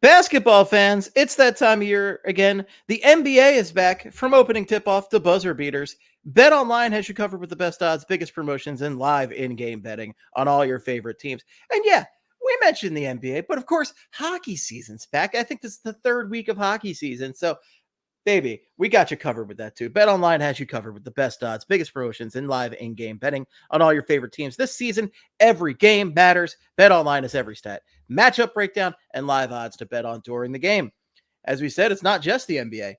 Basketball fans, it's that time of year again. The NBA is back from opening tip-off to buzzer beaters. BetOnline has you covered with the best odds, biggest promotions, and live in-game betting on all your favorite teams. And yeah, we mentioned the NBA, but of course, hockey season's back. I think this is the third week of hockey season, so baby, we got you covered with that too. BetOnline has you covered with the best odds, biggest promotions, and live in-game betting on all your favorite teams. This season, every game matters. BetOnline is every stat, matchup breakdown, and live odds to bet on during the game. As we said, it's not just the NBA.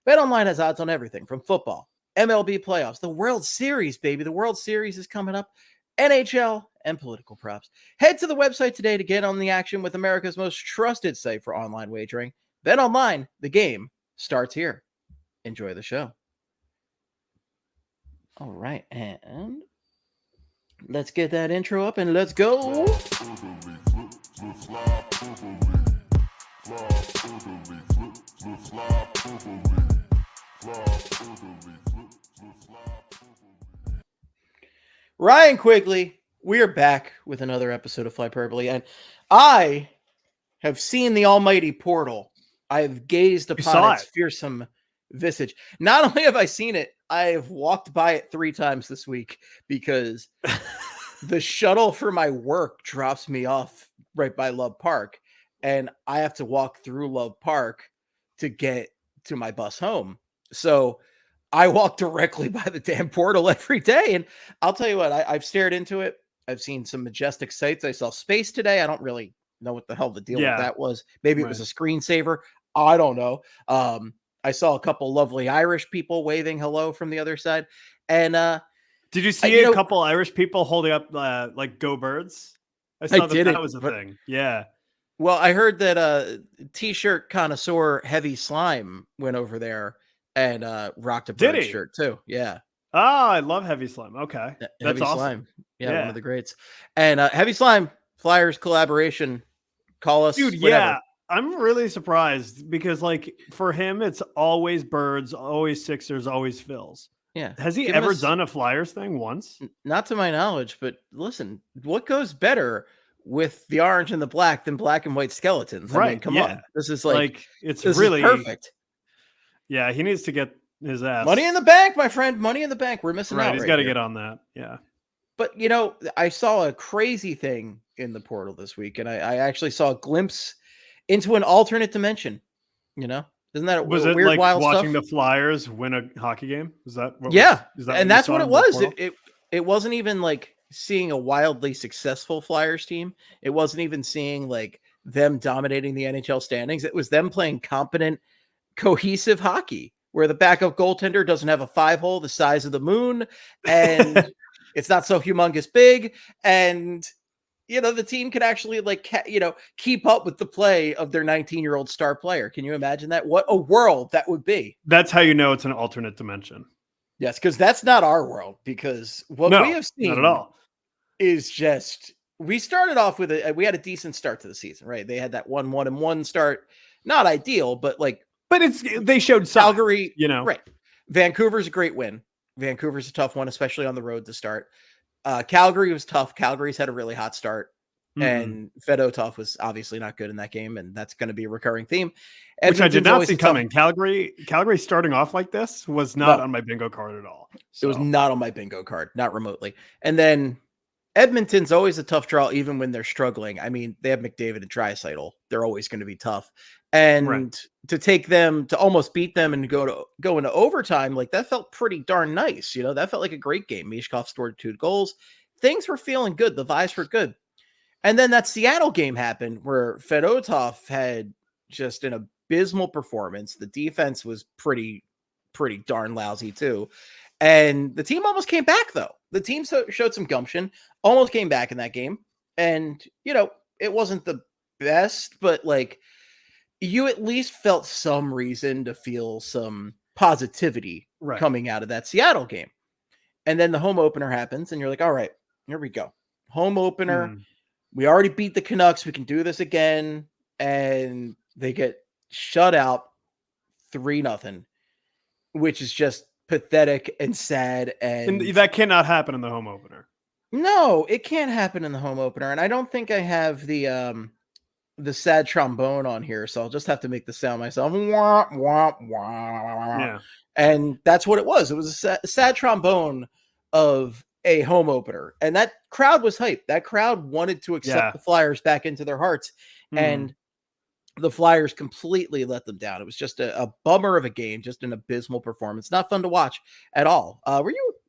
BetOnline has odds on everything from football, MLB playoffs, the World Series, baby. The World Series is coming up, NHL, and political props. Head to the website today to get on the action with America's most trusted site for online wagering. BetOnline, the game starts here. Enjoy the show. All right, and let's get that intro up and let's go. Ryan Quigley, we are back with another episode of Flyperbole, and I have seen the almighty portal. I have gazed upon its fearsome visage. Not only have I seen it, I have walked by it 3 times this week because the shuttle for my work drops me off right by Love Park, and I have to walk through Love Park to get to my bus home. So I walk directly by the damn portal every day, and I'll tell you what, I've stared into it. I've seen some majestic sights. I saw space today. I don't really know what the hell the deal with that was. Maybe it was a screensaver. I don't know. I saw a couple lovely Irish people waving hello from the other side. And did you see a couple Irish people holding up like "Go Birds"? I saw that was a thing. Yeah. Well, I heard that t-shirt connoisseur Heavy Slime went over there and rocked a bird shirt too. Yeah. Oh, I love Heavy Slime. Okay. That's Heavy awesome. Slime. Yeah, one of the greats. And Heavy Slime, Flyers collaboration. Call us. Dude, whatever. Yeah. I'm really surprised because, like, for him, it's always Birds, always Sixers, always Phils. Yeah. Has he ever done a Flyers thing once? Not to my knowledge, but listen, what goes better with the orange and the black than black and white skeletons? Right. I mean, come on. This is like it's really perfect. Yeah. He needs to get his ass. Money in the bank, my friend. Money in the bank. We're missing out. He's got to get on that. Yeah. But, I saw a crazy thing in the portal this week, and I actually saw a glimpse into an alternate dimension. Isn't that weird, like wild watching stuff? The Flyers win a hockey game? Is that what? Yeah, is that and that's what it was. It wasn't even like seeing a wildly successful Flyers team. It wasn't even seeing like them dominating the NHL standings. It was them playing competent, cohesive hockey, where the backup goaltender doesn't have a 5-hole the size of the moon, and it's not so humongous big, and the team can actually keep up with the play of their 19-year-old star player. Can you imagine that? What a world that would be. That's how you know it's an alternate dimension. Yes, because that's not our world. Because what we have seen not at all. Is just, we started off with we had a decent start to the season, right? They had that 1-1-1 start. Not ideal, but they showed Calgary, signs, right. Vancouver's a great win. Vancouver's a tough one, especially on the road to start. Calgary was tough. Calgary's had a really hot start, and Fedotov was obviously not good in that game, and that's going to be a recurring theme. Which I did not see coming. Calgary starting off like this was not on my bingo card at all. So. It was not on my bingo card, not remotely. And then Edmonton's always a tough draw, even when they're struggling. I mean, they have McDavid and Draisaitl. They're always going to be tough. And to take them, to almost beat them and go into overtime, that felt pretty darn nice. That felt like a great game. Mishkov scored 2 goals. Things were feeling good. The vibes were good. And then that Seattle game happened where Fedotov had just an abysmal performance. The defense was pretty darn lousy too. And the team almost came back, though. The team showed some gumption, almost came back in that game. And, it wasn't the best, but you at least felt some reason to feel some positivity coming out of that Seattle game. And then the home opener happens, and you're like, all right, here we go. Home opener. We already beat the Canucks. We can do this again. And they get shut out 3-0, which is just pathetic and sad. And that cannot happen in the home opener. No, it can't happen in the home opener. And I don't think I have the the sad trombone on here, so I'll just have to make the sound myself. Wah, wah, wah. Yeah. And that's what it was. It was a sad trombone of a home opener. And that crowd was hyped. That crowd wanted to accept the Flyers back into their hearts. And the Flyers completely let them down. It was just a bummer of a game, just an abysmal performance. Not fun to watch at all.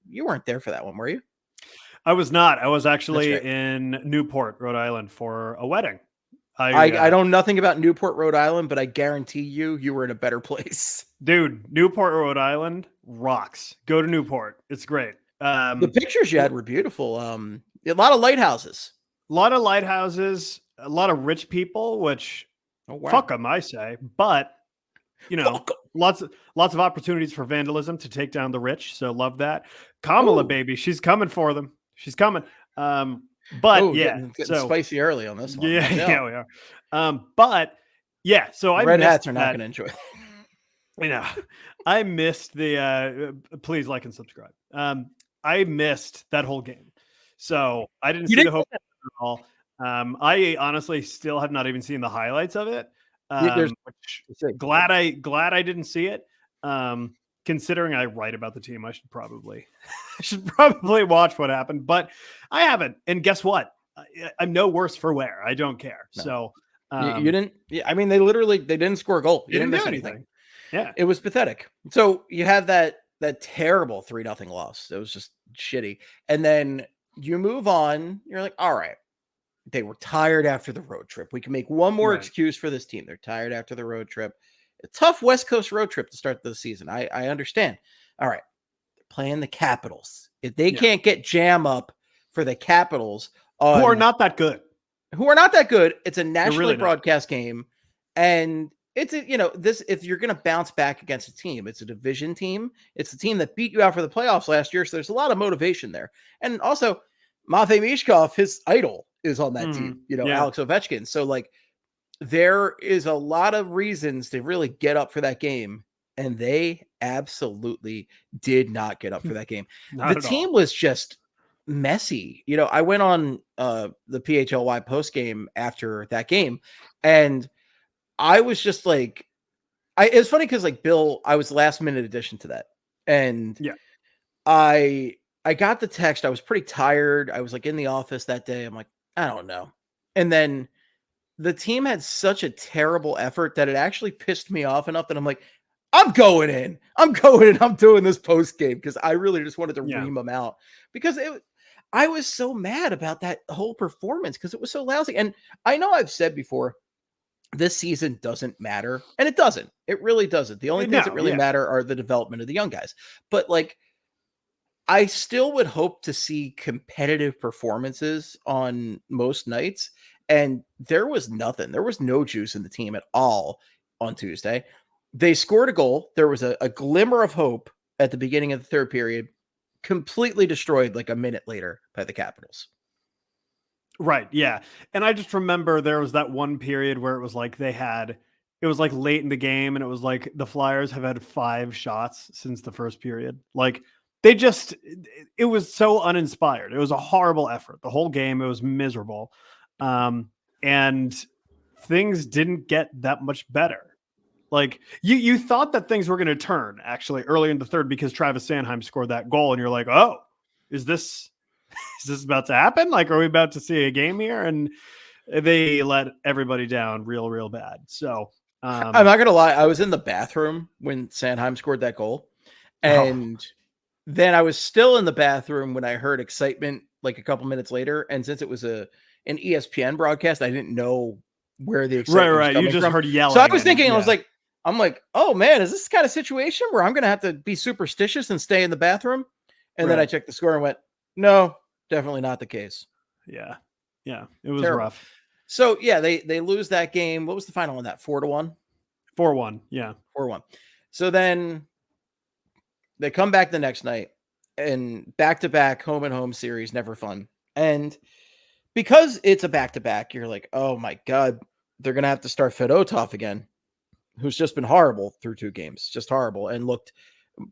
You weren't there for that one, were you? I was not. I was actually in Newport, Rhode Island for a wedding. I know nothing about Newport, Rhode Island, but I guarantee you were in a better place. Dude, Newport, Rhode Island rocks. Go to Newport. It's great. The pictures you had were beautiful. A lot of lighthouses. A lot of lighthouses, a lot of rich people, which fuck them, I say. But, lots of opportunities for vandalism to take down the rich. So love that. Kamala, baby, she's coming for them. She's coming. But getting spicy early on this one. Yeah, we are. But yeah, so Red hats are not going to enjoy it. I missed the please like and subscribe. I missed that whole game. So I didn't see the hope at all. I honestly still have not even seen the highlights of it. Glad I didn't see it. Considering I write about the team, I should probably watch what happened, but I haven't. And guess what? I'm no worse for wear. I don't care. No. So you didn't. I mean, they didn't score a goal. You didn't miss anything. Yeah, it was pathetic. So you have that terrible 3-0 loss. It was just shitty. And then you move on. You're like, all right, they were tired after the road trip. We can make one more excuse for this team. They're tired after the road trip. A tough West Coast road trip to start the season. I understand. All right. They're playing the Capitals. If they can't get jam up for the Capitals, who are not that good. It's a nationally broadcast game. And it's if you're going to bounce back against a team, it's a division team. It's a team that beat you out for the playoffs last year. So there's a lot of motivation there. And also Matvei Michkov, his idol, is on that team, Alex Ovechkin. So there is a lot of reasons to really get up for that game, and they absolutely did not get up for that game. The team was just messy. I went on the PHLY post game after that game, and I was just like, it's funny because Bill, I was last minute addition to that, and I got the text. I was pretty tired. I was in the office that day. I'm like, I don't know, and then the team had such a terrible effort that it actually pissed me off enough that I'm like, I'm going in. I'm doing this post game because I really just wanted to ream them out because I was so mad about that whole performance because it was so lousy. And I know I've said before, this season doesn't matter, and it doesn't. It really doesn't. The only things that really matter are the development of the young guys. But I still would hope to see competitive performances on most nights. And there was nothing. There was no juice in the team at all on Tuesday. They scored a goal. There was a glimmer of hope at the beginning of the third period, completely destroyed a minute later by the Capitals. Right. Yeah. And I just remember there was that one period where it was it was late in the game, and it was the Flyers have had 5 shots since the first period. It was so uninspired. It was a horrible effort. The whole game, it was miserable. And things didn't get that much better. You thought that things were going to turn actually early in the third because Travis Sanheim scored that goal, and you're like, oh, is this about to happen? Are we about to see a game here? And they let everybody down real bad. So I'm not going to lie. I was in the bathroom when Sanheim scored that goal. And then I was still in the bathroom when I heard excitement a couple minutes later. And since it was an ESPN broadcast, I didn't know where the excitement was coming you just from. heard yelling. So I was thinking, I'm like, oh man, is this kind of situation where I'm going to have to be superstitious and stay in the bathroom? And then I checked the score and went, no, definitely not the case. Yeah. Yeah. It was rough. So they lose that game. What was the final on that? 4-1? 4-1. Yeah. 4-1. So then they come back the next night, and back-to-back home and home series, never fun. And because it's a back-to-back, you're like, oh my God, they're going to have to start Fedotov again, who's just been horrible through 2 games, just horrible, and looked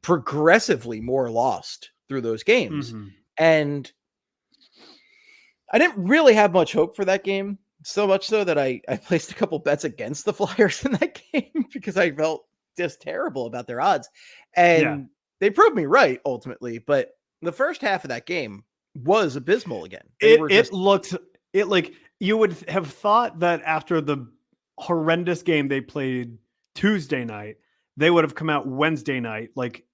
progressively more lost through those games. Mm-hmm. And I didn't really have much hope for that game So much so that I placed a couple bets against the Flyers in that game because I felt just terrible about their odds. And they proved me right ultimately. But the first half of that game was abysmal again. It looked like you would have thought that after the horrendous game they played Tuesday night, they would have come out Wednesday night like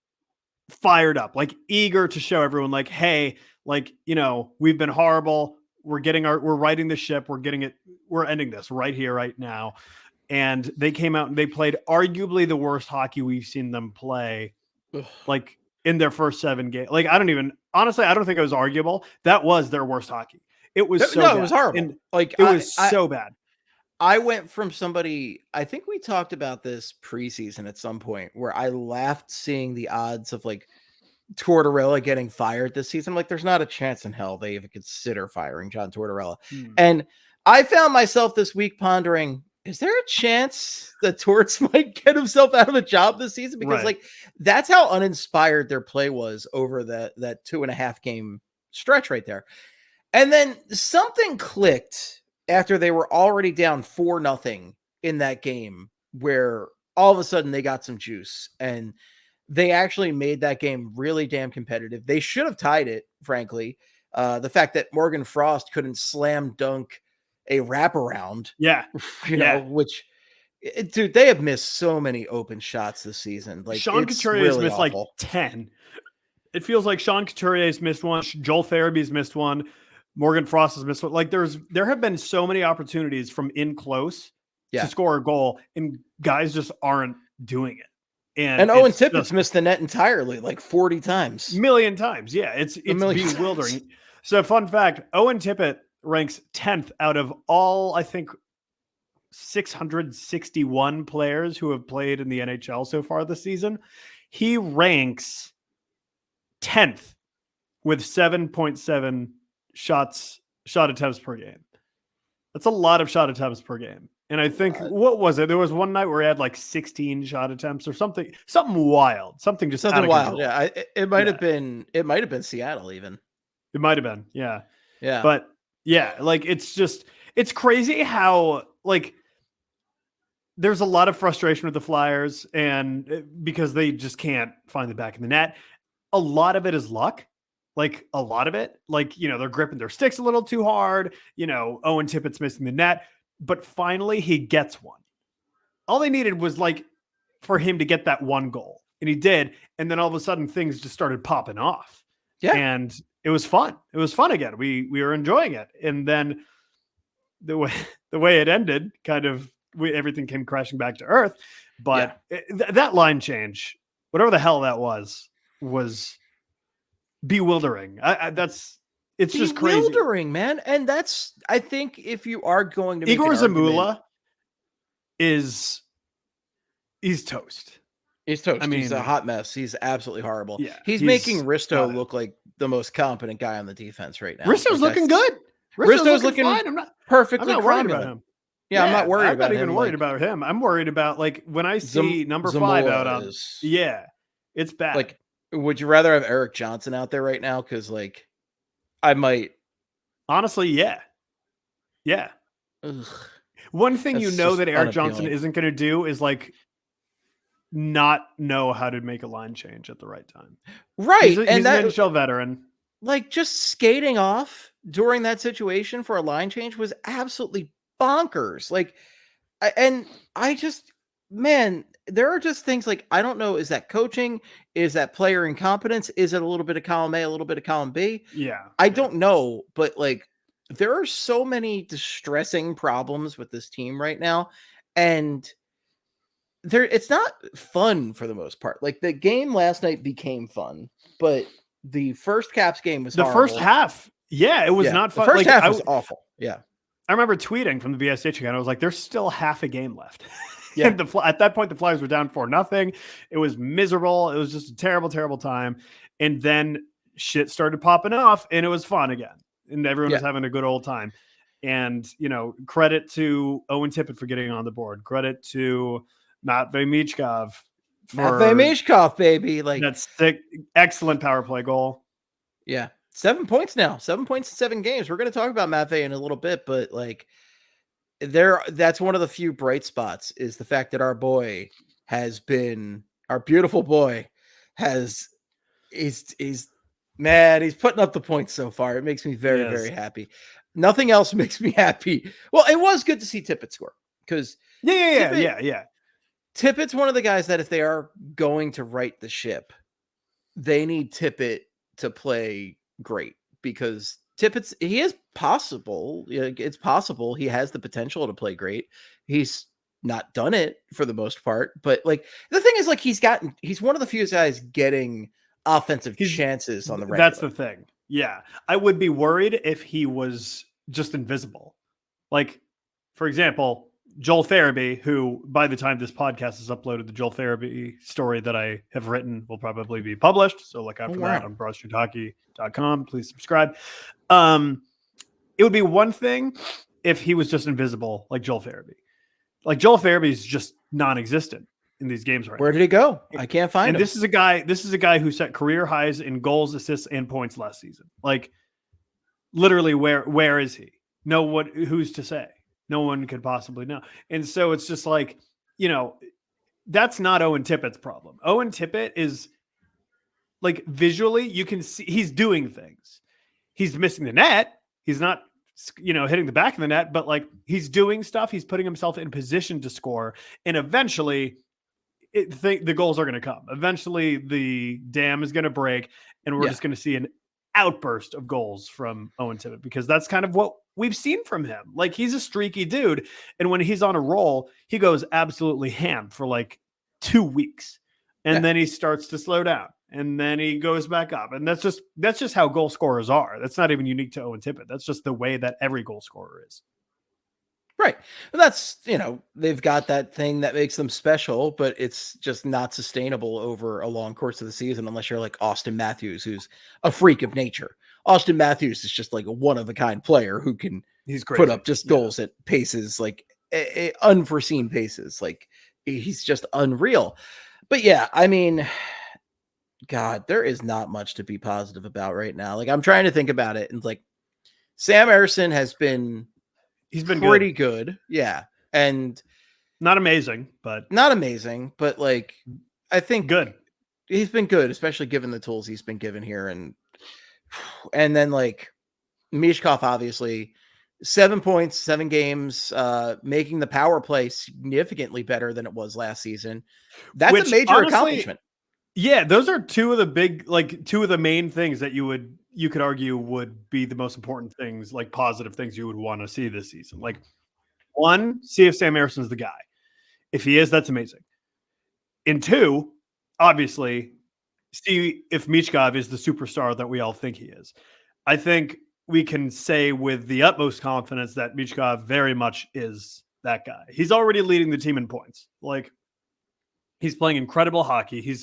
fired up, like eager to show everyone like, hey, like, we've been horrible. We're righting the ship. We're ending this right here, right now. And they came out and they played arguably the worst hockey we've seen them play, like in their first 7 games. Like, honestly, I don't think it was arguable. That was their worst hockey. It was so bad. It was horrible. And like, it was so bad. I went from somebody, I think we talked about this preseason at some point, where I laughed seeing the odds of like Tortorella getting fired this season. Like, there's not a chance in hell they even consider firing John Tortorella. And I found myself this week pondering, is there a chance that Torts might get himself out of a job this season? Because like, that's how uninspired their play was over that 2.5 game stretch right there. And then something clicked after they were already down 4-0 in that game, where all of a sudden they got some juice and they actually made that game really damn competitive. They should have tied it, frankly. The fact that Morgan Frost couldn't slam dunk a wraparound, which, dude, they have missed so many open shots this season. Like, Sean Couturier has missed like 10. It feels like Sean Couturier's missed one. Joel Farabee's missed one. Morgan Frost has missed one. Like, there have been so many opportunities from in close to score a goal, and guys just aren't doing it. And Owen Tippett's missed the net entirely, like 40 times. Million times. Yeah, it's bewildering. So, fun fact, Owen Tippett ranks 10th out of all, I think, 661 players who have played in the NHL so far this season. He ranks 10th with 7.7 shot attempts per game. That's a lot of shot attempts per game. And I think, what was it? There was one night where he had like 16 shot attempts or something wild, something wild. Yeah, it might have been Seattle even. It might have been, yeah. But yeah, like, it's crazy how, like, there's a lot of frustration with the Flyers, and because they just can't find the back of the net. A lot of it is luck. Like, a lot of it, like, they're gripping their sticks a little too hard. Owen Tippett's missing the net. But finally, he gets one. All they needed was like for him to get that one goal, and he did. And then all of a sudden, things just started popping off. Yeah, and it was fun. It was fun again. We were enjoying it. And then the way it ended, everything came crashing back to earth. But that line change, whatever the hell that was bewildering. It's just crazy. Bewildering, man. And that's, I think, if you are going to make Igor Zamula he's toast. He's toast. I mean, he's a hot mess. He's absolutely horrible. Yeah, he's making Risto look like the most competent guy on the defense right now. Risto's looking good. Risto's looking fine. I'm not worried about him. Yeah, I'm not worried about him. I'm not even worried about him. I'm worried about, like, when I see number 5 out on. Yeah, it's bad. Like, would you rather have Eric Johnson out there right now? Because, like, I might. Honestly, yeah. Yeah. Ugh. One thing that Eric Johnson isn't going to do is, like, not know how to make a line change at the right time. Right. He's an NHL veteran. Like, just skating off during that situation for a line change was absolutely bonkers. Like, man, there are just things like, I don't know, is that coaching? Is that player incompetence? Is it a little bit of column A, a little bit of column B? Yeah. I don't know, but like, there are so many distressing problems with this team right now. And it's not fun for the most part. Like, the game last night became fun, but the first Caps game was horrible. First half. Yeah, it was not fun. The first half was awful. Yeah. I remember tweeting from the BSH account. I was like, there's still half a game left. Yeah. And at that point, the Flyers were down 4-0. It was miserable. It was just a terrible, terrible time. And then shit started popping off, and it was fun again. And everyone was having a good old time. And, credit to Owen Tippett for getting on the board. Credit to Matvei Michkov. Matvei Michkov, baby. Like, that's excellent power play goal. Yeah. 7 points now. 7 points in 7 games. We're going to talk about Matvei in a little bit, but like, that's one of the few bright spots is the fact that our beautiful boy he's man, he's putting up the points so far. It makes me very, very happy. Nothing else makes me happy. Well, it was good to see Tippett score because Tippett's one of the guys that if they are going to right the ship, they need Tippett to play great because it's possible he has the potential to play great. He's not done it for the most part, but like the thing is like he's one of the few guys getting offensive chances on the regular. That's the thing. Yeah. I would be worried if he was just invisible. Like, for example, Joel Farabee, who by the time this podcast is uploaded, the Joel Farabee story that I have written will probably be published. So look out for that on broadstreethockey.com. Please subscribe. It would be one thing if he was just invisible like Joel Farabee. Like Joel Farabee is just non-existent in these games right now. Where did he go? I can't find him. This is a guy who set career highs in goals, assists, and points last season. Like literally where is he? Who's to say? No one could possibly know. And so it's just like, that's not Owen Tippett's problem. Owen Tippett is like visually, you can see he's doing things. He's missing the net. He's not, hitting the back of the net, but like he's doing stuff. He's putting himself in position to score. And eventually the goals are going to come. Eventually the dam is going to break and we're just going to see an outburst of goals from Owen Tippett because that's kind of what we've seen from him. Like he's a streaky dude. And when he's on a roll, he goes absolutely ham for like 2 weeks. And then he starts to slow down and then he goes back up. And that's just how goal scorers are. That's not even unique to Owen Tippett. That's just the way that every goal scorer is. Right. And that's, they've got that thing that makes them special, but it's just not sustainable over a long course of the season unless you're like Austin Matthews, who's a freak of nature. Austin Matthews is just like a one-of-a-kind player who can put up just goals at paces, like unforeseen paces. Like he's just unreal. But yeah, I mean, God, there is not much to be positive about right now. Like I'm trying to think about it and like Sam Ersson he's been pretty good. Yeah. And not amazing, but like, I think good. He's been good, especially given the tools he's been given here. And then like Mishkov, obviously 7 points, 7 games, making the power play significantly better than it was last season. That's a major accomplishment. Yeah. Those are two of the main things that you could argue would be the most important things, like positive things you would want to see this season. Like one, see if Sam Ersson is the guy. If he is, that's amazing. And two, obviously, see if Michkov is the superstar that we all think he is. I think we can say with the utmost confidence that Michkov very much is that guy. He's already leading the team in points. Like he's playing incredible hockey.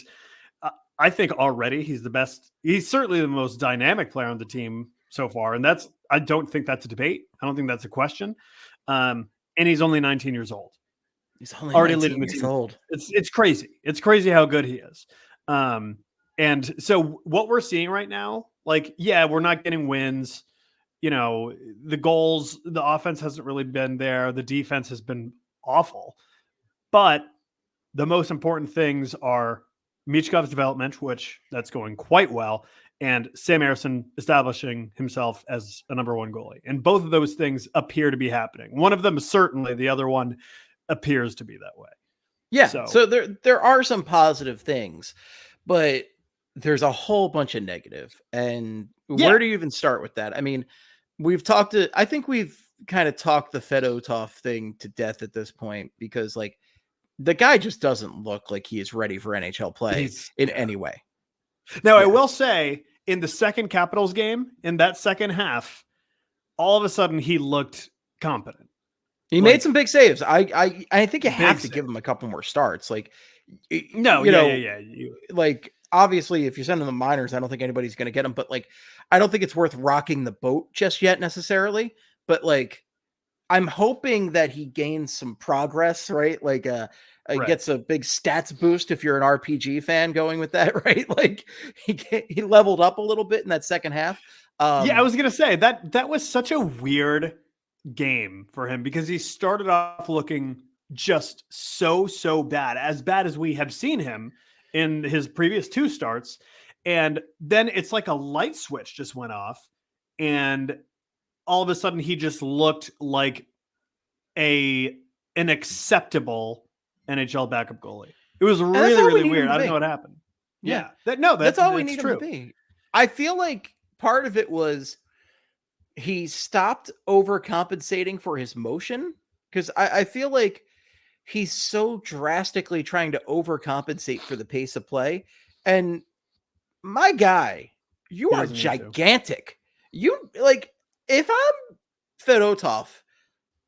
I think already he's the best. He's certainly the most dynamic player on the team so far. And I don't think that's a debate. I don't think that's a question. And he's only 19 years old. He's only already leading the team. Old. It's crazy. It's crazy how good he is. And so what we're seeing right now, like, yeah, we're not getting wins. The goals, the offense hasn't really been there. The defense has been awful. But the most important things are Michkov's development, which that's going quite well, and Sam Ersson establishing himself as a number one goalie. And both of those things appear to be happening. One of them certainly, the other one appears to be that way. Yeah. So there are some positive things, but there's a whole bunch of negative. And where do you even start with that? I mean, I think we've kind of talked the Fedotov thing to death at this point because like the guy just doesn't look like he is ready for NHL play in any way. Now, I will say in the second Capitals game, in that second half, all of a sudden he looked competent. He made some big saves. I think you have to give him a couple more starts. Like, like obviously if you send him the minors, I don't think anybody's going to get him, but like, I don't think it's worth rocking the boat just yet necessarily, but like, I'm hoping that he gains some progress, right? Like, he gets a big stats boost if you're an RPG fan going with that, right? Like he leveled up a little bit in that second half. I was going to say that was such a weird game for him because he started off looking just so bad as we have seen him in his previous 2 starts. And then it's like a light switch just went off, and all of a sudden he just looked like an acceptable NHL backup goalie. It was really weird. I don't know what happened. Yeah. That's all we need him to be. I feel like part of it was he stopped overcompensating for his motion, because I feel like he's so drastically trying to overcompensate for the pace of play. And my guy, you are gigantic. You like, if I'm Fedotov,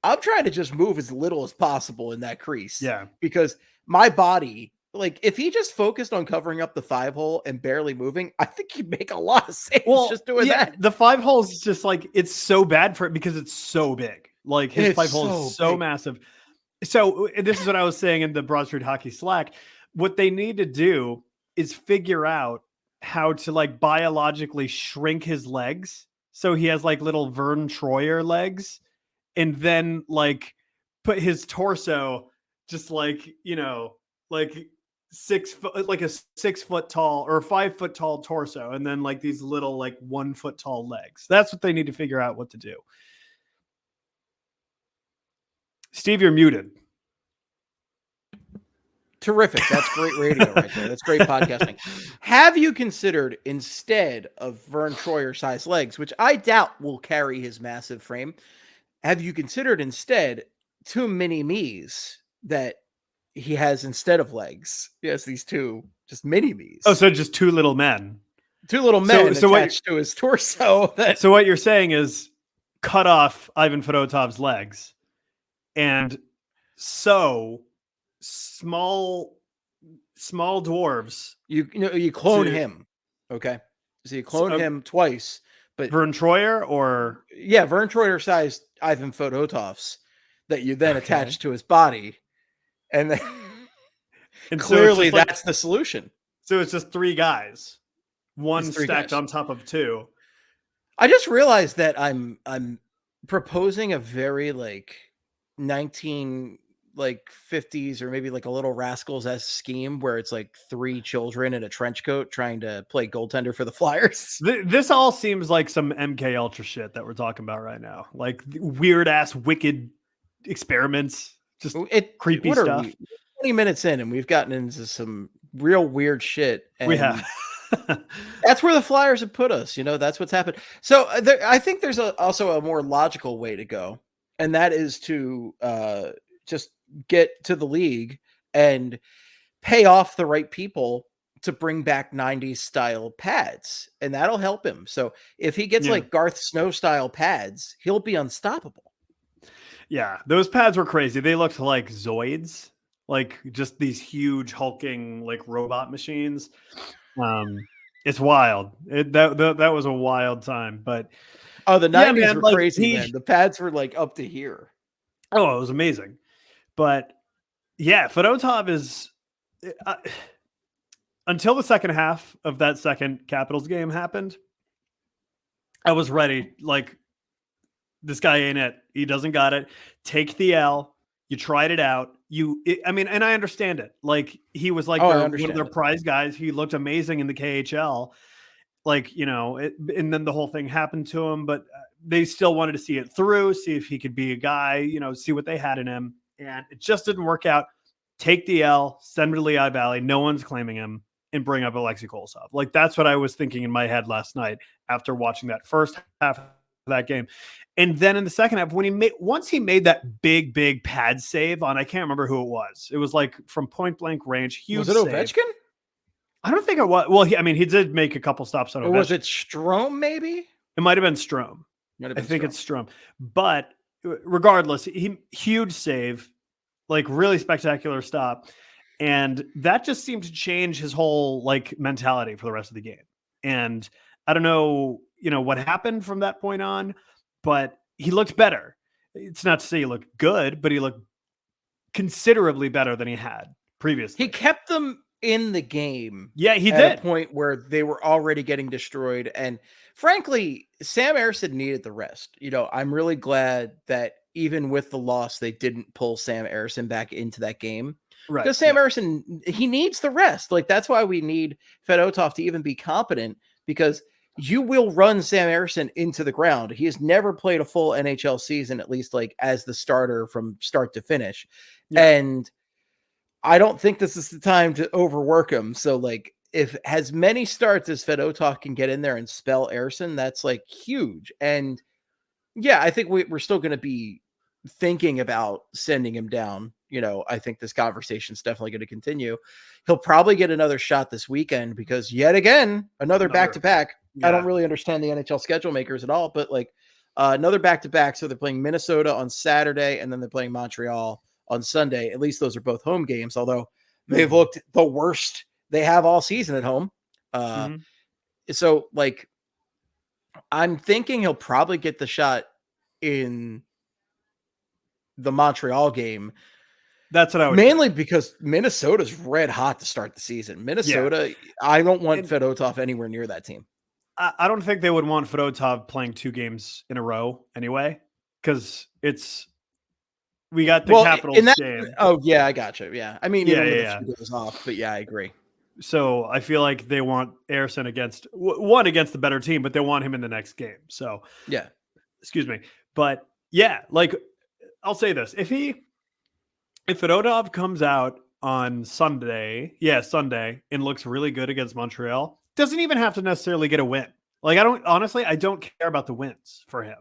I'm trying to just move as little as possible in that crease. Yeah. Because my body, like, if he just focused on covering up the 5-hole and barely moving, I think he'd make a lot of saves just doing that. The 5-hole is just like, it's so bad for it because it's so big. Like, his 5-hole is so massive. So this is what I was saying in the Broad Street Hockey Slack. What they need to do is figure out how to like biologically shrink his legs so he has like little Vern Troyer legs, and then like put his torso just like, you know, like 6 foot, like a 6 foot tall or 5 foot tall torso, and then like these little like 1 foot tall legs. That's what they need to figure out what to do. Steve, you're muted. Terrific. That's great radio right there. That's great podcasting. Have you considered, instead of Vern Troyer size legs, which I doubt will carry his massive frame, have you considered instead 2 mini me's that he has instead of legs? He has these 2 just mini me's. Oh, so just 2 little men. 2 little men attached to his torso. So what you're saying is cut off Ivan Fedotov's legs and so small dwarves. You clone him. Okay. So you clone him twice. But Vern Troyer or Vern Troyer sized Ivan Fedotovs that you then attach to his body, and then and clearly so that's the solution. So it's just 3 guys, one stacked on top of 2. I just realized that I'm proposing a very like 50s or maybe like a Little Rascals-esque scheme where it's like 3 children in a trench coat trying to play goaltender for the Flyers. This all seems like some MK Ultra shit that we're talking about right now. Like weird ass wicked experiments, just creepy stuff. 20 minutes in and we've gotten into some real weird shit. And we have. That's where the Flyers have put us. You know, that's what's happened. So I think there's also a more logical way to go. And that is to just get to the league and pay off the right people to bring back 90s style pads, and that'll help him. So if he gets like Garth Snow style pads, he'll be unstoppable. Yeah, those pads were crazy. They looked like Zoids, like just these huge hulking like robot machines. It's wild. That was a wild time, but the 90s were crazy, man. The pads were like up to here. Oh, it was amazing. But yeah, Fedotov is until the second half of that second Capitals game happened, I was ready. Like, this guy ain't it. He doesn't got it. Take the L. You tried it out. And I understand it. Like, he was like one of their prize guys. He looked amazing in the KHL. Like, you know, and then the whole thing happened to him, but they still wanted to see it through, see if he could be a guy, you know, see what they had in him. And it just didn't work out. Take the L, send him to Lehigh Valley. No one's claiming him, and bring up Alexei Kolosov. Like, that's what I was thinking in my head last night after watching that first half of that game. And then in the second half, once he made that big pad save on, I can't remember who it was. It was like from point blank range. Huge. Was it Ovechkin? I don't think it was. Well, he did make a couple stops on Ovechkin. Or was it Strome, maybe? It might have been Strome. I think it's Strome. But regardless, huge save, like really spectacular stop. And that just seemed to change his whole like mentality for the rest of the game. And I don't know, you know, what happened from that point on, but he looked better. It's not to say he looked good, but he looked considerably better than he had previously. He kept them in the game. Yeah, he at did. a point where they were already getting destroyed. And frankly, Sam Ersson needed the rest. I'm really glad that even with the loss, they didn't pull Sam Ersson back into that game. Right. Because Sam Ersson, he needs the rest. Like, that's why we need Fedotov to even be competent, because you will run Sam Ersson into the ground. He has never played a full NHL season, at least like as the starter from start to finish. Yeah. And I don't think this is the time to overwork him. So, like, if as many starts as Fedotov can get in there and spell Ersson, that's like huge. And yeah, I think we're still going to be thinking about sending him down. I think this conversation is definitely going to continue. He'll probably get another shot this weekend because yet again, another back-to-back. Yeah. I don't really understand the NHL schedule makers at all, but like another back-to-back. So they're playing Minnesota on Saturday and then they're playing Montreal on Sunday. At least those are both home games, although they've looked the worst they have all season at home. So like, I'm thinking he'll probably get the shot in the Montreal game. That's what I would mainly think. Because Minnesota's red hot to start the season. Minnesota, I don't want Fedotov anywhere near that team. I don't think they would want Fedotov playing 2 games in a row anyway, because we got the Capitals game. Oh yeah, I gotcha. Yeah, I mean, even with a few days off, but yeah, I agree. So I feel like they want Ersson against the better team, but they want him in the next game. So yeah, excuse me, but yeah, like I'll say this: if Fedotov comes out on Sunday, and looks really good against Montreal, doesn't even have to necessarily get a win. Like, I don't care about the wins for him.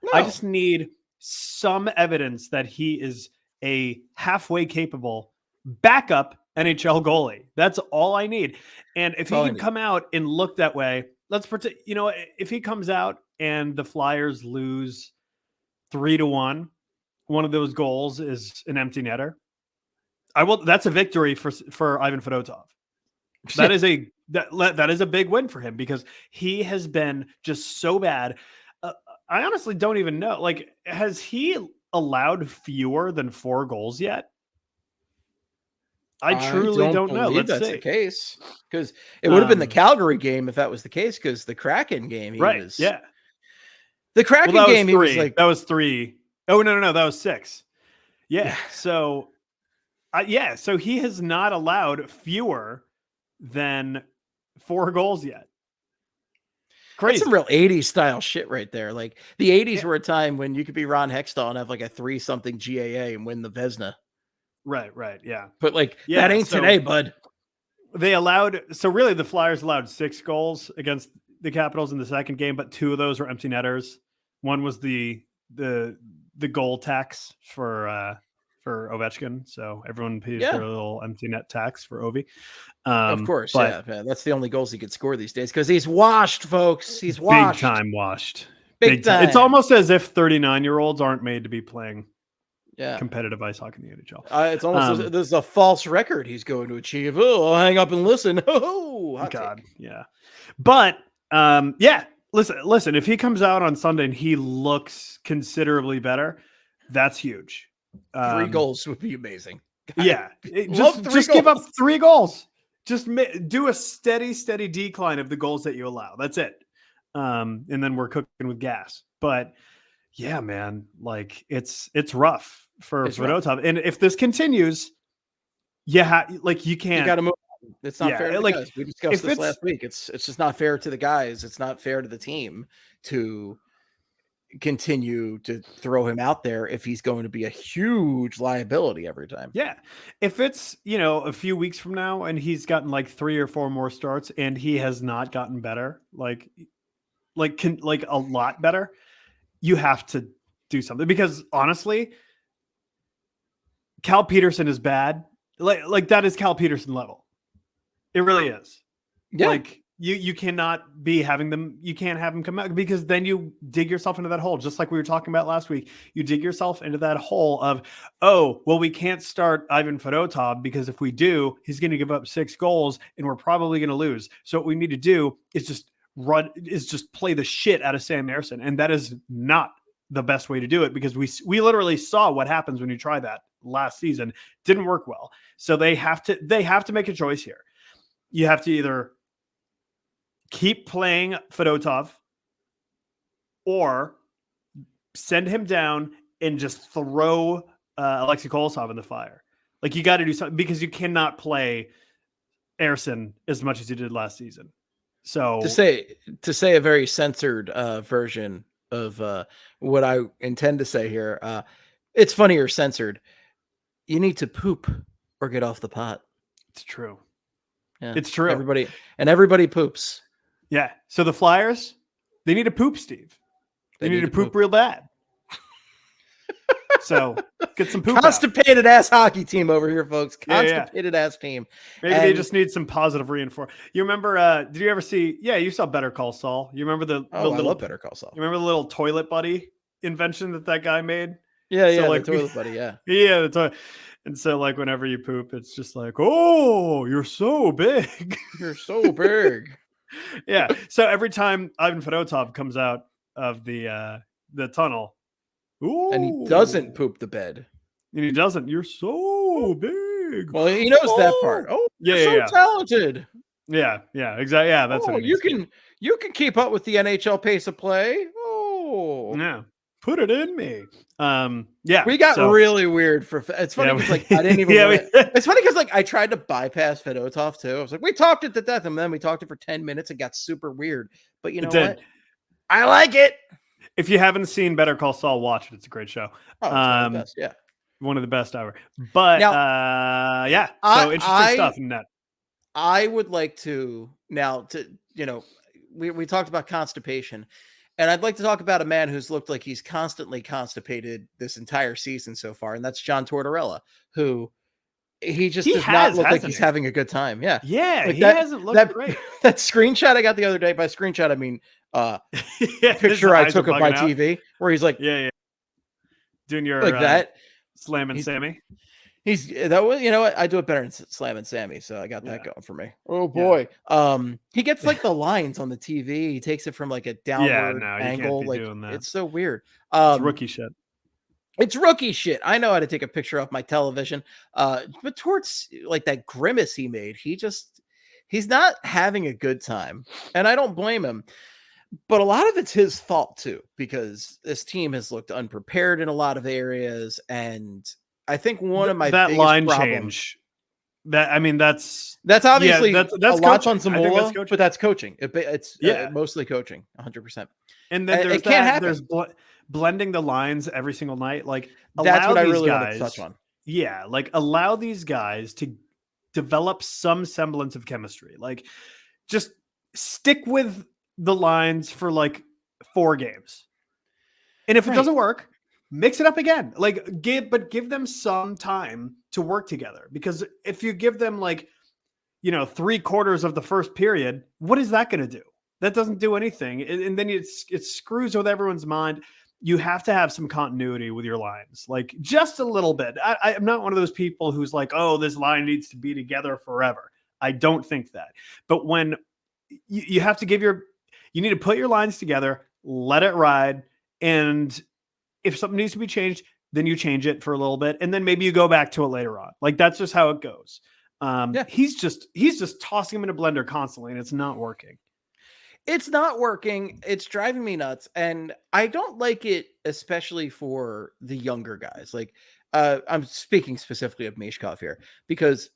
No. I just need some evidence that he is a halfway capable backup NHL goalie. That's all I need. And if he can come out and look that way, let's pretend, if he comes out and the Flyers lose 3-1, one of those goals is an empty netter. That's a victory for Ivan Fedotov. That is a big win for him, because he has been just so bad. I honestly don't even know. Like, has he allowed fewer than 4 goals yet? I truly don't know. Let's that's see. The case, because it would have been the Calgary game if that was the case. Because the Kraken game, the Kraken game, 3. He was like, that was 3. Oh no, that was 6. Yeah. So, so he has not allowed fewer than 4 goals yet. Crazy. That's some real 80s style shit right there. Like, the 80s were a time when you could be Ron Hextall and have like a 3-something GAA and win the Vezina. Right, yeah. But like, that ain't today, bud. Really the Flyers allowed 6 goals against the Capitals in the second game, but 2 of those were empty netters. One was the goal tax for Ovechkin, so everyone pays their little empty net tax for Ovi. Of course, but that's the only goals he could score these days, because he's washed, folks. He's washed. Big time washed. Big time. It's almost as if 39-year-olds aren't made to be playing competitive ice hockey in the NHL. It's almost this is a false record he's going to achieve. Oh, I'll hang up and listen. Oh, God, yeah. But listen. If he comes out on Sunday and he looks considerably better, that's huge. 3 goals would be amazing. Yeah, just give up 3 goals. Just do a steady decline of the goals that you allow. That's it. And then we're cooking with gas. But yeah, man, like it's rough for Fedotov. And if this continues, you can't. You got to move on. It's not fair to the guys. We discussed this last week. It's just not fair to the guys. It's not fair to the team to continue to throw him out there if he's going to be a huge liability every time. Yeah. If it's, a few weeks from now and he's gotten like 3 or 4 more starts and he has not gotten better, like a lot better, you have to do something, because honestly, Cal Peterson is bad. Like that is Cal Peterson level. It really is. Yeah. Like you cannot be having them. You can't have them come out, because then you dig yourself into that hole. Just like we were talking about last week, you dig yourself into that hole of, oh, well, we can't start Ivan Fedotov because if we do, he's going to give up 6 goals and we're probably going to lose. So what we need to do is just play the shit out of Sam Ersson. And that is not the best way to do it, because we literally saw what happens when you try that last season. Didn't work well. So they have to make a choice here. You have to either keep playing Fedotov or send him down and just throw Alexei Kolosov in the fire. Like, you got to do something, because you cannot play Ersson as much as you did last season. So to say a very censored version of what I intend to say here, it's funny or censored. You need to poop or get off the pot. It's true. Yeah, it's true. Everybody poops. Yeah. So the Flyers, they need to poop, Steve. They need to poop real bad. So get some poop. Constipated ass hockey team over here, folks. Constipated ass team. Maybe they just need some positive reinforcement. You remember? Did you ever see? Yeah, you saw Better Call Saul. You remember the little? I love Better Call Saul. You remember the little toilet buddy invention that guy made? Yeah, so like, the toilet buddy. Yeah, yeah, the toilet. And so, like, whenever you poop, it's just like, oh, you're so big. You're so big. Yeah. So every time Ivan Fedotov comes out of the tunnel, ooh, and he doesn't poop the bed. And he doesn't. You're so big. Well, he knows that part. Oh, you're so talented. Yeah, exactly. Yeah, that's what you can keep up with the NHL pace of play. Oh, yeah. Put it in me. Yeah. We got really weird for. It's funny because like I didn't even. It's funny because like I tried to bypass Fedotov too. I was like, we talked it to death, and then we talked it for 10 minutes. It got super weird. But you know what? I like it. If you haven't seen Better Call Saul, watch it. It's a great show. Oh, it's one of the best. Yeah, one of the best ever. But now, yeah, so interesting stuff in that. I would like to now we talked about constipation, and I'd like to talk about a man who's looked like he's constantly constipated this entire season so far, and that's John Tortorella, who he does not look like he's having a good time. Yeah, like he hasn't looked great. That screenshot I got the other day, by screenshot I mean picture I took of my TV where he's like, doing your like that, slamming Sammy. That was, you know what, I do it better than slamming Sammy, so I got that going for me. Oh boy. He gets like the lines on the TV. He takes it from like a downward angle. Like it's so weird. It's rookie shit. It's rookie shit. I know how to take a picture off my television. But towards like that grimace he made, he's not having a good time, and I don't blame him. But a lot of it's his fault too, because this team has looked unprepared in a lot of areas, and I think one of my biggest line problems, change. That's obviously that's a lot on Zamula, but that's coaching. It's mostly coaching, 100%. And then there's blending the lines every single night. Like that's what I really want to touch on. Yeah, like allow these guys to develop some semblance of chemistry. Like just stick with the lines for like 4 games. And if it doesn't work, mix it up again. Like give them some time to work together, because if you give them like, 3/4 of the first period, what is that going to do? That doesn't do anything. And then it screws with everyone's mind. You have to have some continuity with your lines, like just a little bit. I'm not one of those people who's like, oh, this line needs to be together forever. I don't think that. But when you have to you need to put your lines together, let it ride. And if something needs to be changed, then you change it for a little bit. And then maybe you go back to it later on. Like that's just how it goes. He's just tossing him in a blender constantly, and it's not working. It's not working. It's driving me nuts. And I don't like it, especially for the younger guys. Like I'm speaking specifically of Mishkov here, because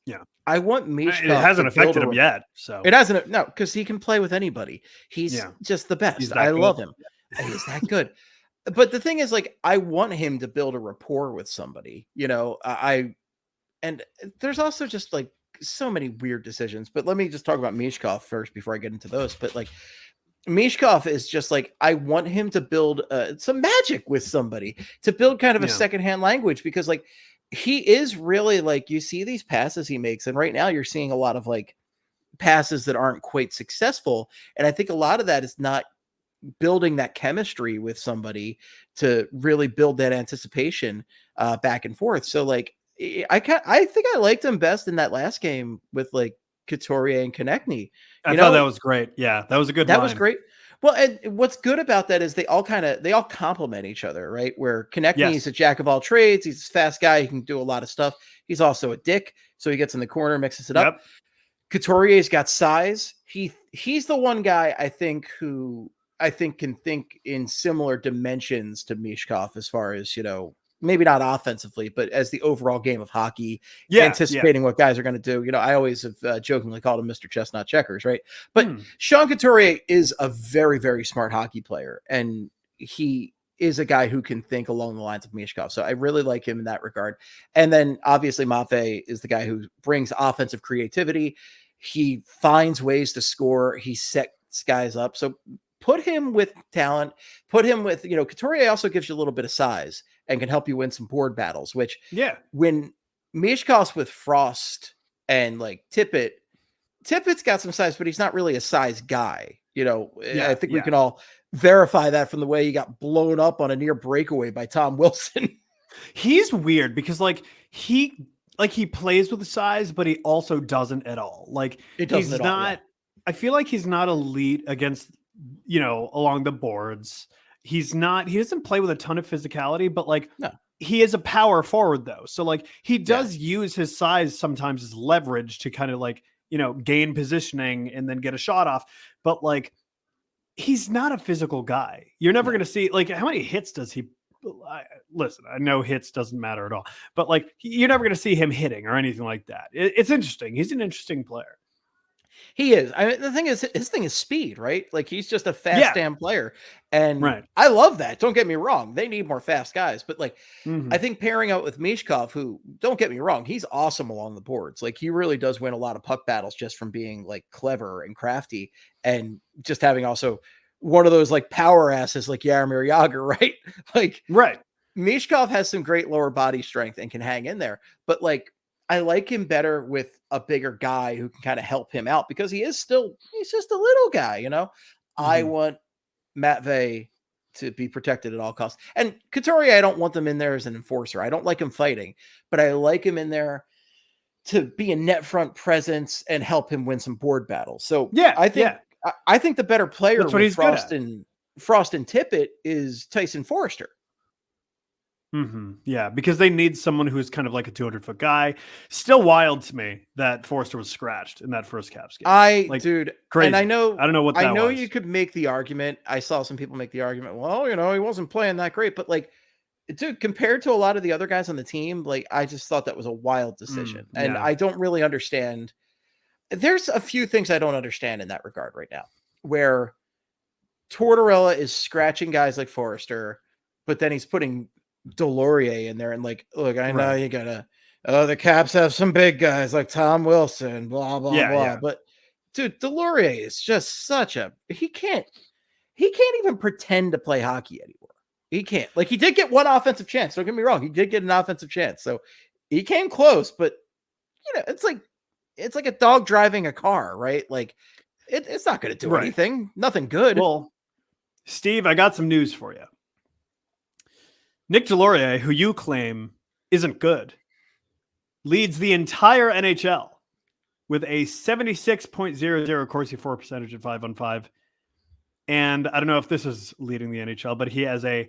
I want Mishkov. It hasn't affected him yet. So it hasn't. No, because he can play with anybody. He's just the best. I love him. He's that good. But the thing is, like, I want him to build a rapport with somebody, and there's also just like so many weird decisions. But let me just talk about Mishkov first before I get into those. But like, Mishkov is just like, I want him to build some magic with somebody, to build kind of a secondhand language, because like he is really like, you see these passes he makes, and right now you're seeing a lot of like passes that aren't quite successful. And I think a lot of that is not building that chemistry with somebody to really build that anticipation back and forth. So like, I think I liked him best in that last game with like Couturier and Konechny. I thought that was great. Yeah, that was a good line. Was great. Well, and what's good about that is they all complement each other, right? Where Konechny is a jack of all trades. He's a fast guy. He can do a lot of stuff. He's also a dick. So he gets in the corner, mixes it up. Couturier's got size. He's the one guy I think can think in similar dimensions to Mishkov as far as, maybe not offensively, but as the overall game of hockey, anticipating what guys are going to do. I always have jokingly called him Mr. Chestnut Checkers, right? But Sean Couturier is a very, very smart hockey player, and he is a guy who can think along the lines of Mishkov. So I really like him in that regard. And then obviously Maffei is the guy who brings offensive creativity. He finds ways to score. He sets guys up. So put him with talent, put him with, Couturier also gives you a little bit of size and can help you win some board battles, which when Mishkov's with Frost and like Tippett's got some size, but he's not really a size guy. I think we can all verify that from the way he got blown up on a near breakaway by Tom Wilson. He's weird because he plays with the size, but he also doesn't at all. He's not, I feel like he's not elite against, along the boards. He doesn't play with a ton of physicality, but he is a power forward though. So he does use his size sometimes as leverage to kind of gain positioning and then get a shot off. But he's not a physical guy. You're never going to see how many hits does he listen, I know hits doesn't matter at all, but you're never going to see him hitting or anything like that. It's interesting. He's an interesting player. He is. I mean, the thing is, his thing is speed, right? He's just a fast damn player. And I love that. Don't get me wrong. They need more fast guys. But I think pairing out with Mishkov, who, don't get me wrong, he's awesome along the boards. He really does win a lot of puck battles just from being clever and crafty and just having also one of those power asses like Jaromir Jagr, right? Mishkov has some great lower body strength and can hang in there. But I like him better with a bigger guy who can kind of help him out because he's just a little guy, I want Matvey to be protected at all costs. And Couturier, I don't want them in there as an enforcer. I don't like him fighting, but I like him in there to be a net front presence and help him win some board battles. So I think the better player with Frost and Tippett is Tyson Forrester. Yeah, because they need someone who's kind of like a 200-foot guy. Still wild to me that Forrester was scratched in that first Caps game. Dude, crazy. And I don't know what that was. You could make the argument. I saw some people make the argument. Well, he wasn't playing that great, but dude, compared to a lot of the other guys on the team, I just thought that was a wild decision, and I don't really understand. There's a few things I don't understand in that regard right now, where Tortorella is scratching guys like Forrester, but then he's putting Delorier in there and look, I know you gotta the Caps have some big guys like Tom Wilson, blah blah blah. But dude, Delorier is just he can't even pretend to play hockey anymore. He can't. He did get one offensive chance. Don't get me wrong, he did get an offensive chance. So he came close, but it's like a dog driving a car, right? It's not gonna do anything. Nothing good. Well, Steve, I got some news for you. Nick Delorier, who you claim isn't good, leads the entire NHL with a 76.00 Corsi for percentage at 5-on-5. And I don't know if this is leading the NHL, but he has an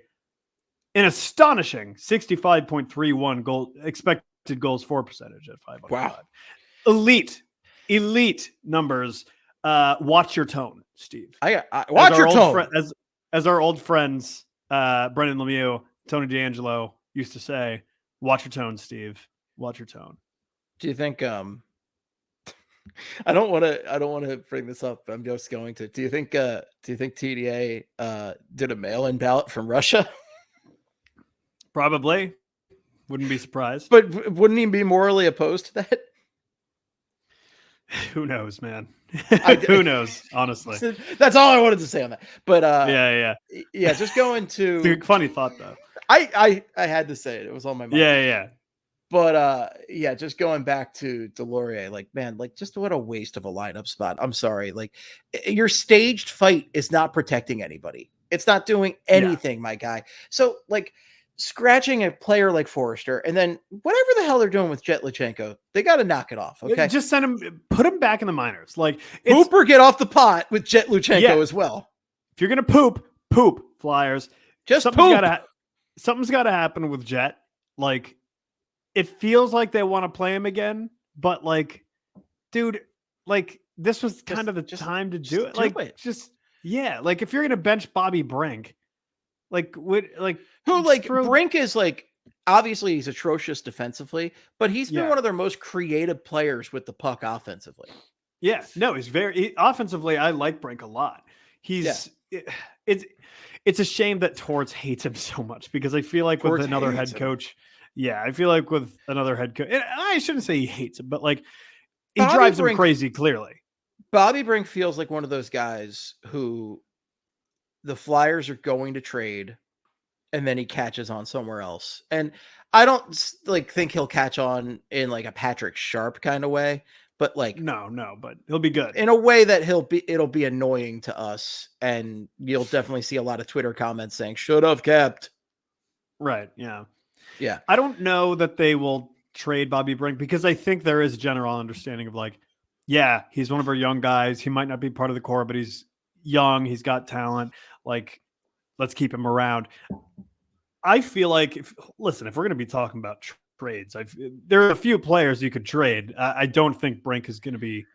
astonishing 65.31 expected goals for percentage at 5-on-5. Wow. Elite numbers. Watch your tone, Steve. Watch your tone. As our old friends, Brendan Lemieux, Tony D'Angelo used to say, watch your tone, Steve. Watch your tone. Do you think I don't want to bring this up. I'm just going to. Do you think TDA did a mail-in ballot from Russia? Probably. Wouldn't be surprised. But wouldn't he be morally opposed to that? Who knows, man? Who knows, honestly. That's all I wanted to say on that. But yeah, just going to funny thought though. I had to say it. It was on my mind. Yeah. But just going back to Delorier, man, just what a waste of a lineup spot. I'm sorry. Your staged fight is not protecting anybody. It's not doing anything, my guy. So scratching a player like Forrester, and then whatever the hell they're doing with Jet Luchenko, they got to knock it off. Okay, just put him back in the minors. Hooper get off the pot with Jet Luchenko as well. If you're gonna poop, Flyers. Just something's poop. Something's got to happen with Jet. Like, it feels like they want to play him again, but like, dude, like this was kind of the time to do it. Like, like if you're gonna bench Bobby Brink, Brink is like, obviously he's atrocious defensively, but he's been one of their most creative players with the puck offensively. Yeah, no, he's offensively. I like Brink a lot. It's a shame that Torts hates him so much, because I feel like with another head coach, I shouldn't say he hates him, but like he drives him crazy. Clearly, Bobby Brink feels like one of those guys who the Flyers are going to trade, and then he catches on somewhere else. And I don't think he'll catch on in like a Patrick Sharp kind of way, but like no, but he'll be good in a way that it'll be annoying to us, and you'll definitely see a lot of Twitter comments saying should have kept. Right. Yeah. Yeah. I don't know that they will trade Bobby Brink, because I think there is a general understanding of like, yeah, he's one of our young guys. He might not be part of the core, but he's young. He's got talent. Like, let's keep him around. I feel like, if we're going to be talking about trades, there are a few players you could trade. I don't think Brink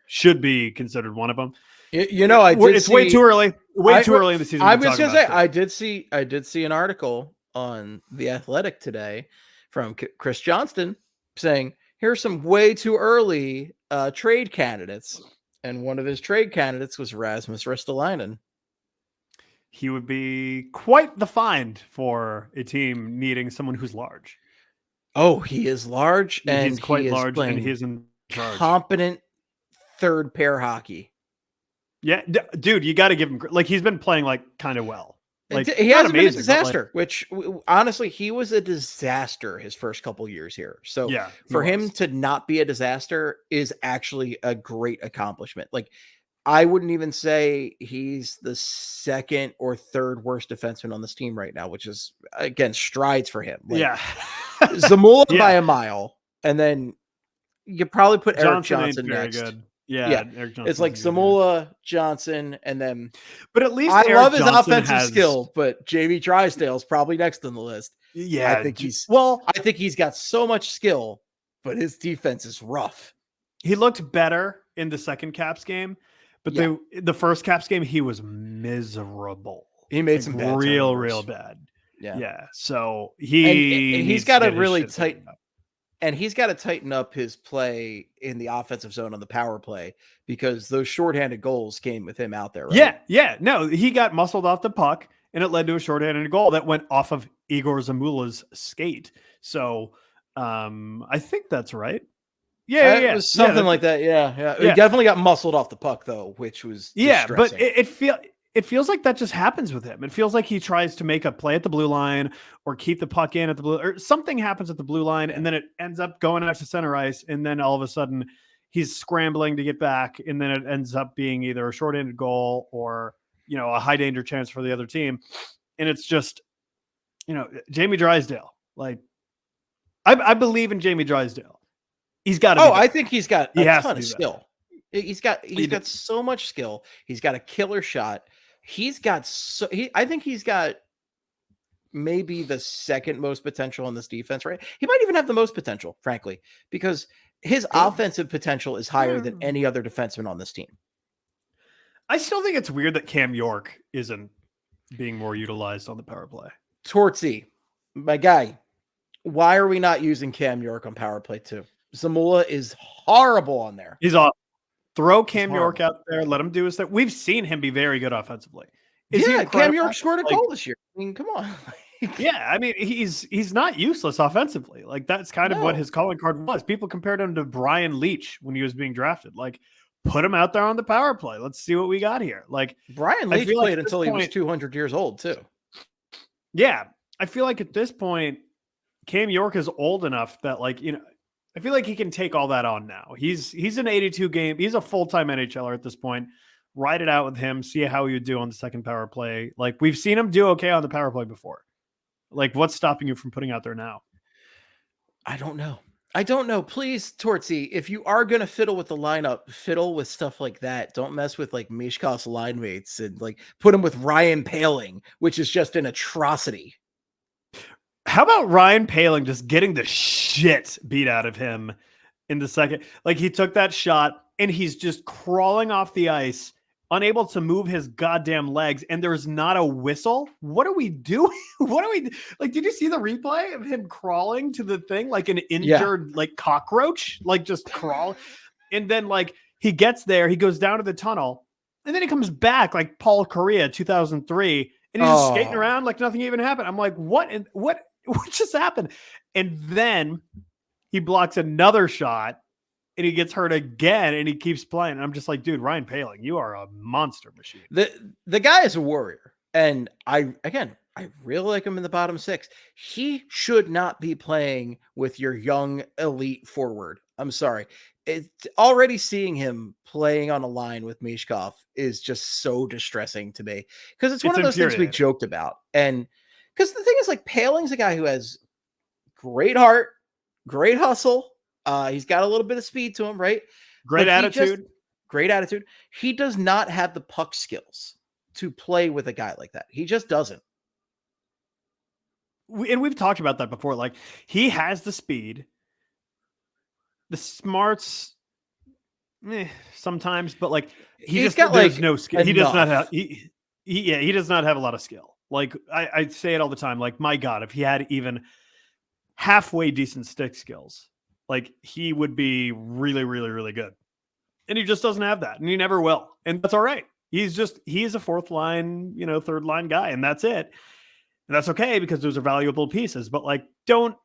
should be considered one of them. It's way too early. Too early in the season. I was going to say, I did see an article on The Athletic today from Chris Johnston saying, here's some way too early trade candidates. And one of his trade candidates was Rasmus Ristolainen. He would be quite the find for a team needing someone who's large. Oh, he is large, and he's quite large, and he's in charge. Competent third pair hockey. Yeah, dude, you got to give him, like, he's been playing like kind of well. Like, he hasn't been a disaster, which honestly, he was a disaster his first couple years here. So for him to not be a disaster is actually a great accomplishment. Like, I wouldn't even say he's the second or third worst defenseman on this team right now, which is, again, strides for him. Like, Zamula by a mile, and then you probably put Eric Johnson next. Good. Yeah. Eric Johnson. It's like Zamula, Johnson, and then. But at least I love his offensive skill, but Jamie Drysdale's probably next on the list. Yeah, I think he's got so much skill, but his defense is rough. He looked better in the second Caps game. But the first Caps game, he was miserable. He made some bad real bad. Yeah. So he's got to really tighten up. And he's got to tighten up his play in the offensive zone on the power play, because those shorthanded goals came with him out there. Right? Yeah. No, he got muscled off the puck, and it led to a shorthanded goal that went off of Igor Zamula's skate. So I think that's right. Yeah. It was something like that. Yeah. He definitely got muscled off the puck, though, which was distressing. But it feels like that just happens with him. It feels like he tries to make a play at the blue line or keep the puck in at the blue, or something happens at the blue line, and then it ends up going out to center ice, and then all of a sudden he's scrambling to get back, and then it ends up being either a short-handed goal or, a high danger chance for the other team. And it's just, Jamie Drysdale. Like, I believe in Jamie Drysdale. He's got to. I think he's got a ton of skill. He's got so much skill. He's got a killer shot. I think he's got maybe the second most potential on this defense, right? He might even have the most potential, frankly, because his offensive potential is higher than any other defenseman on this team. I still think it's weird that Cam York isn't being more utilized on the power play. Tortsy, my guy, why are we not using Cam York on power play too? Zamula is horrible on there. He's off. Throw Cam York out there. Let him do his thing. We've seen him be very good offensively. Cam York scored a goal this year. I mean, come on. I mean, he's not useless offensively. Like, that's kind of what his calling card was. People compared him to Brian Leach when he was being drafted. Like, put him out there on the power play. Let's see what we got here. Like, Brian Leach played until he was 200 years old too. Yeah. I feel like at this point, Cam York is old enough that, like, I feel like he can take all that on now. He's an 82 game. He's a full-time NHLer at this point. Ride it out with him. See how you do on the second power play. Like, we've seen him do okay on the power play before. Like, what's stopping you from putting out there now? I don't know. I don't know. Please, Tortsy, if you are gonna fiddle with the lineup, fiddle with stuff like that. Don't mess with like Mishkov's line mates and like put him with Ryan Paling, which is just an atrocity. How about Ryan Paling just getting the shit beat out of him in the second? Like he took that shot and he's just crawling off the ice, unable to move his goddamn legs, and there's not a whistle. What are we doing? What are we like? Did you see the replay of him crawling to the thing like an injured like cockroach, like just crawl? And then like he gets there, he goes down to the tunnel, and then he comes back like Paul Correa 2003, and he's just skating around like nothing even happened. I'm like, what just happened? And then he blocks another shot and he gets hurt again and he keeps playing. And I'm just like, dude, Ryan Paling, you are a monster machine. The guy is a warrior. And I really like him in the bottom six. He should not be playing with your young elite forward. I'm sorry. Already seeing him playing on a line with Mishkov is just so distressing to me, because it's one of those things we joked about. And because the thing is, like, Paling's a guy who has great heart, great hustle. He's got a little bit of speed to him, right? Great attitude. Great attitude. He does not have the puck skills to play with a guy like that. He just doesn't. And we've talked about that before. Like, he has the speed, the smarts, sometimes, but like he's got like no skill. He does not have. He does not have a lot of skill. Like I say it all the time. Like, my God, if he had even halfway decent stick skills, like he would be really, really, really good. And he just doesn't have that, and he never will. And that's all right. He's a fourth line, third line guy, and that's it. And that's okay, because those are valuable pieces. But like, don't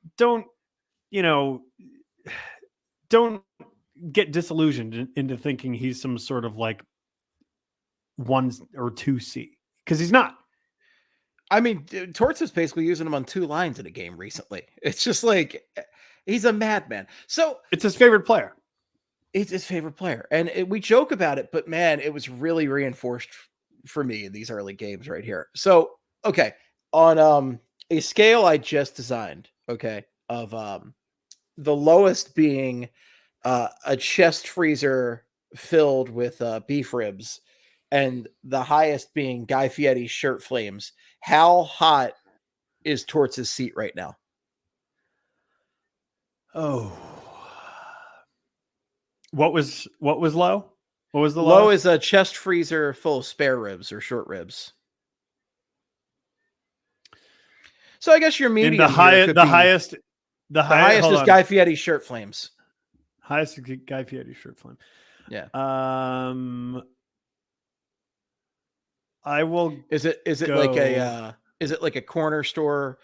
get disillusioned into thinking he's some sort of like 1 or 2C, because he's not. I mean, Torts is basically using him on 2 lines in a game recently. It's just like, he's a madman. So it's his favorite player. It's his favorite player. And we joke about it, but man, it was really reinforced for me in these early games right here. So, okay. On a scale I just designed, okay, of the lowest being a chest freezer filled with beef ribs, and the highest being Guy Fieri's shirt flames, how hot is Torts' seat right now? Oh, what was low? What was the low? Is a chest freezer full of spare ribs or short ribs. So I guess your medium. And the highest is Guy Fieri's shirt flames. Highest Guy Fieri's shirt flame. Yeah. I will. Is it like a corner store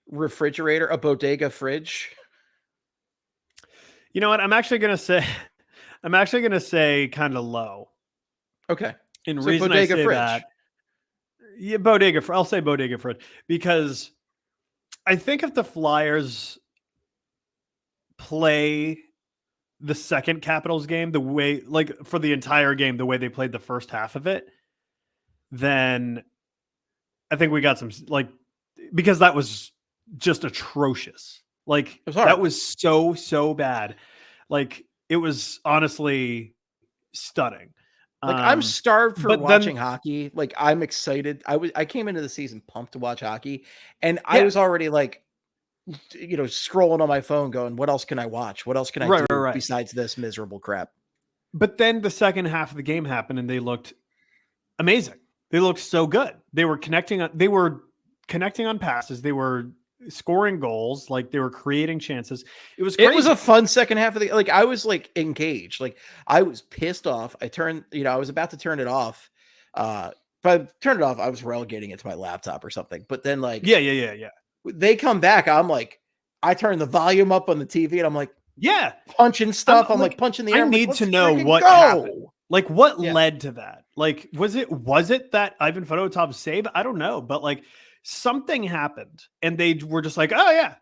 refrigerator, a bodega fridge? You know what? I'm actually gonna say kind of low. Okay. And so reason bodega I say fridge. That, yeah, bodega. I'll say bodega fridge, because I think if the Flyers play the second Capitals game the way, like for the entire game, the way they played the first half of it, then I think we got some, like, because that was just atrocious. Like, that was so bad. Like, it was honestly stunning. Like, I'm starved for watching hockey. Like, I'm excited. I came into the season pumped to watch hockey, and I was already like, scrolling on my phone going, what else can I watch? What else can I do besides this miserable crap? But then the second half of the game happened and they looked amazing. They looked so good. They were connecting on passes. They were scoring goals. Like, they were creating chances. It was crazy. It was a fun second half of the, like, I was like engaged. Like, I was pissed off. I was about to turn it off. But I turned it off. I was relegating it to my laptop or something. But then, like, yeah. They come back. I'm like, I turn the volume up on the TV and I'm like, yeah, punching stuff. I'm like punching the air. I need to know what happened. Like, what led to that? Like, was it that Ivan Fedotov save? I don't know, but like, something happened and they were just like, oh yeah,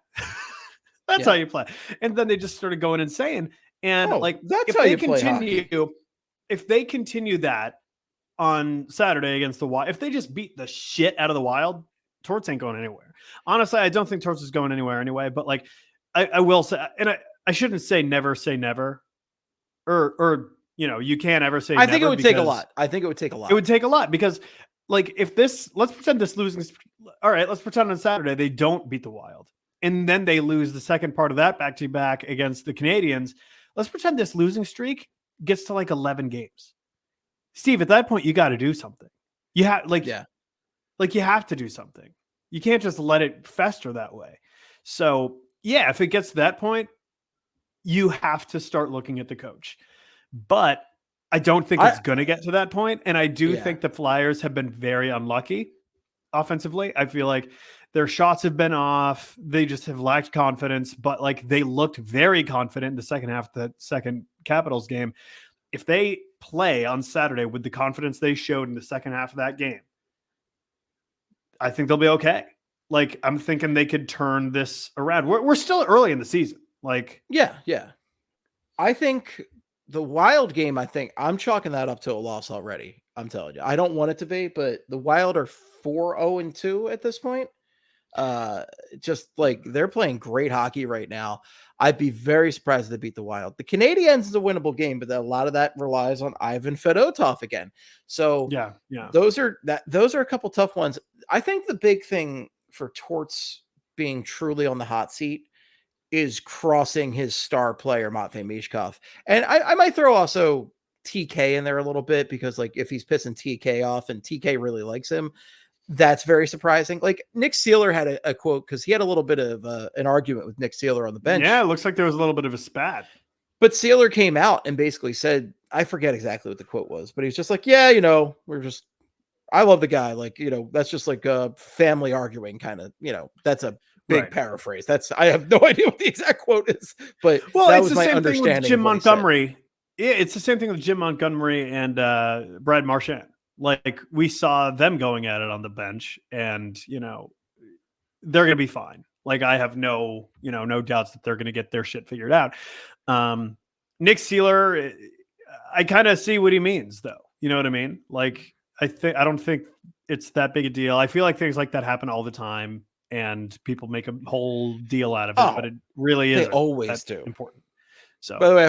that's how you play. And then they just started going insane. And like, that's how you play hockey. If they continue that on Saturday against the Wild, if they just beat the shit out of the Wild, Torts ain't going anywhere. Honestly, I don't think Torts is going anywhere anyway, but like, I will say, and I shouldn't say never, or you can't ever say. I think it would take a lot. I think it would take a lot. It would take a lot because, like, if let's pretend this losing. All right, let's pretend on Saturday they don't beat the Wild, and then they lose the second part of that back-to-back against the Canadiens. Let's pretend this losing streak gets to like 11 games. Steve, at that point, you got to do something. You have you have to do something. You can't just let it fester that way. So yeah, if it gets to that point, you have to start looking at the coach. But I don't think it's going to get to that point. And I do think the Flyers have been very unlucky offensively. I feel like their shots have been off. They just have lacked confidence, but like they looked very confident in the second half of the second Capitals game. If they play on Saturday with the confidence they showed in the second half of that game, I think they'll be okay. Like, I'm thinking they could turn this around. We're still early in the season. Like, yeah. I think the Wild game, I'm chalking that up to a loss already. I'm telling you, I don't want it to be, but the Wild are 4-0-2 at this point. Just like they're playing great hockey right now. I'd be very surprised if they beat the Wild. The Canadiens is a winnable game, but a lot of that relies on Ivan Fedotov again. So yeah, those are a couple tough ones. I think the big thing for Torts being truly on the hot seat is crossing his star player Matvei Michkov. And I might throw also TK in there a little bit because like if he's pissing TK off and TK really likes him, that's very surprising. Like Nick Seeler had a quote because he had a little bit of an argument with Nick Seeler on the bench. Yeah, it looks like there was a little bit of a spat. But Seeler came out and basically said, I forget exactly what the quote was, but he's just like, yeah, I love the guy. Like, that's just like a family arguing kind of, that's a big paraphrase. I have no idea what the exact quote is, but that was my understanding. With Jim Montgomery. Yeah, it's the same thing with Jim Montgomery and Brad Marchand. Like we saw them going at it on the bench and, they're going to be fine. Like I have no doubts that they're going to get their shit figured out. Nick Seeler, I kind of see what he means though. You know what I mean? Like I don't think it's that big a deal. I feel like things like that happen all the time and people make a whole deal out of it, but it really is always do important. So, by the way, I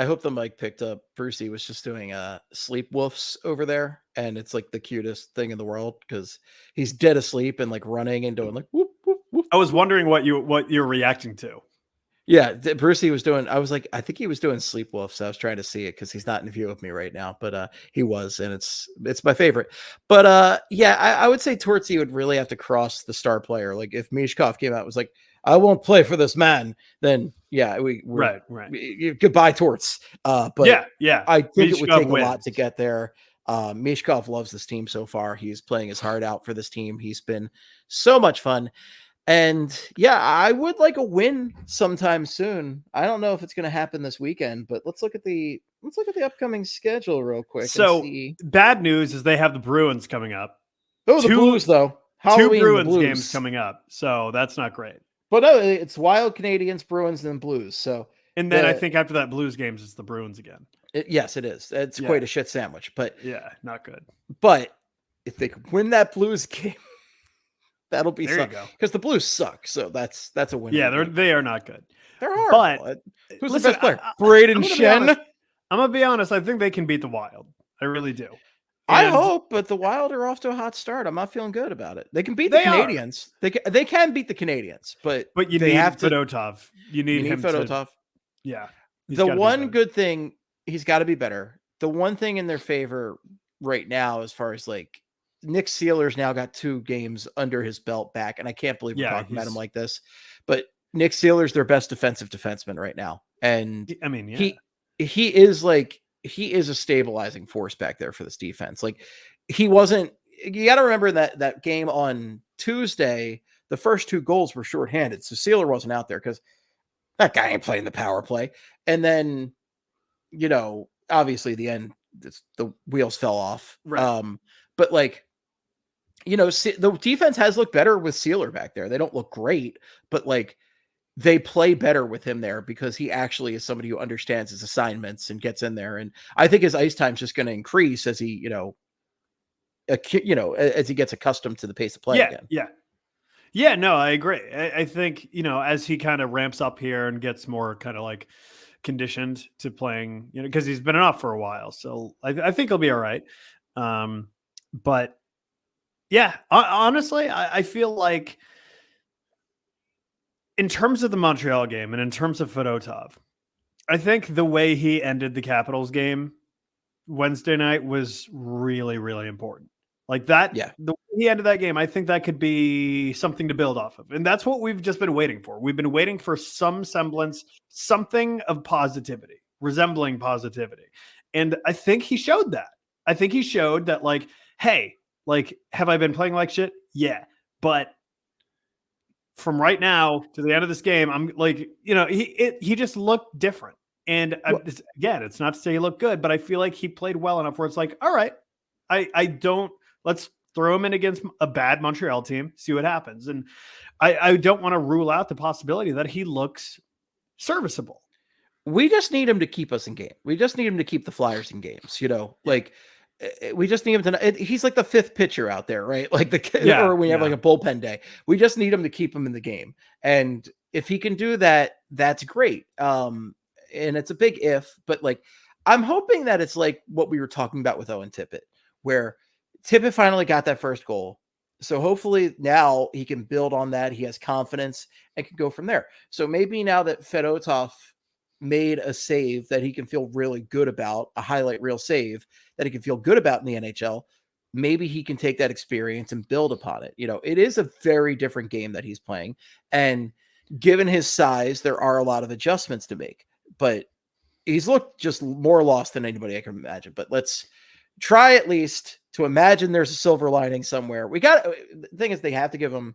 hope the mic picked up. Brucey was just doing sleep woofs over there, and it's like the cutest thing in the world because he's dead asleep and like running and doing like whoop whoop whoop. I was wondering what you're reacting to. Yeah, Brucey was doing. I was like, I think he was doing sleep woofs. I was trying to see it because he's not in view of me right now, but he was, and it's my favorite. But yeah, I would say Tortsy would really have to cross the star player. Like if Michkov came out and was like, I won't play for this man, then yeah, right. Goodbye, Torts. But yeah, I think Michkov it would take wins. a lot to get there. Michkov loves this team so far. He's playing his heart out for this team. He's been so much fun. And yeah, I would like a win sometime soon. I don't know if it's going to happen this weekend, but let's look at the upcoming schedule real quick. So bad news is they have the Bruins coming up. Oh, the Blues though. Halloween, 2 Bruins Blues games coming up. So that's not great. But no, it's Wild, Canadiens, Bruins, and Blues. So and then I think after that Blues games, it's the Bruins again. Yes, it is. It's quite a shit sandwich, but yeah, not good. But if they could win that Blues game, that'll be there. You go because the Blues suck. So that's a win. Yeah, they are not good. They're hard. But who's the best player? Braden Shen. I'm gonna be honest. I think they can beat the Wild. I really do. I hope, but the Wild are off to a hot start. I'm not feeling good about it. They can beat the Canadiens. They can beat the Canadiens, but you need Fedotov. You need him Fedotov. Yeah. The one good thing, he's got to be better. The one thing in their favor right now, as far as like Nick Seeler's now got 2 games under his belt back, and I can't believe we're talking about him like this. But Nick Seeler's their best defensive defenseman right now, and I mean, he is a stabilizing force back there for this defense. Like he wasn't. You got to remember that game on Tuesday, the first 2 goals were shorthanded, so Seeler wasn't out there because that guy ain't playing the power play. And then, obviously the end, the wheels fell off. Right. But like, the defense has looked better with Seeler back there. They don't look great, but like they play better with him there because he actually is somebody who understands his assignments and gets in there. And I think his ice time is just going to increase as he, as he gets accustomed to the pace of play again. Yeah. Yeah, no, I agree. I think, as he kind of ramps up here and gets more kind of like conditioned to playing, because he's been off for a while. So I think he'll be all right. But yeah, honestly, I feel like in terms of the Montreal game and in terms of Fedotov, I think the way he ended the Capitals game Wednesday night was really, really important. Like that, Yeah. the way he ended that game, I think that could be something to build off of. And that's what we've just been waiting for. We've been waiting for some semblance, something of positivity, resembling positivity. And I think he showed that. I think he showed that, like, hey, like, have I been playing like shit? Yeah. But from right now to the end of this game, I'm like, he just looked different. And again, it's not to say he looked good, but I feel like he played well enough where it's like, all right, let's throw him in against a bad Montreal team, see what happens. And I don't want to rule out the possibility that he looks serviceable. We just need him to keep us in game. We just need him to keep the Flyers in games, like we just need him to, he's like the fifth pitcher out there, right? Like or we have like a bullpen day. We just need him to keep him in the game. And if he can do that, that's great. And it's a big if, but like, I'm hoping that it's like what we were talking about with Owen Tippett, where Tippett finally got that first goal. So hopefully now he can build on that. He has confidence and can go from there. So maybe now that Fedotov made a save that he can feel really good about, a highlight reel save that he can feel good about in the NHL, maybe he can take that experience and build upon it. It is a very different game that he's playing. And given his size, there are a lot of adjustments to make, but he's looked just more lost than anybody I can imagine. But let's try at least to imagine there's a silver lining somewhere. The thing is, they got to give him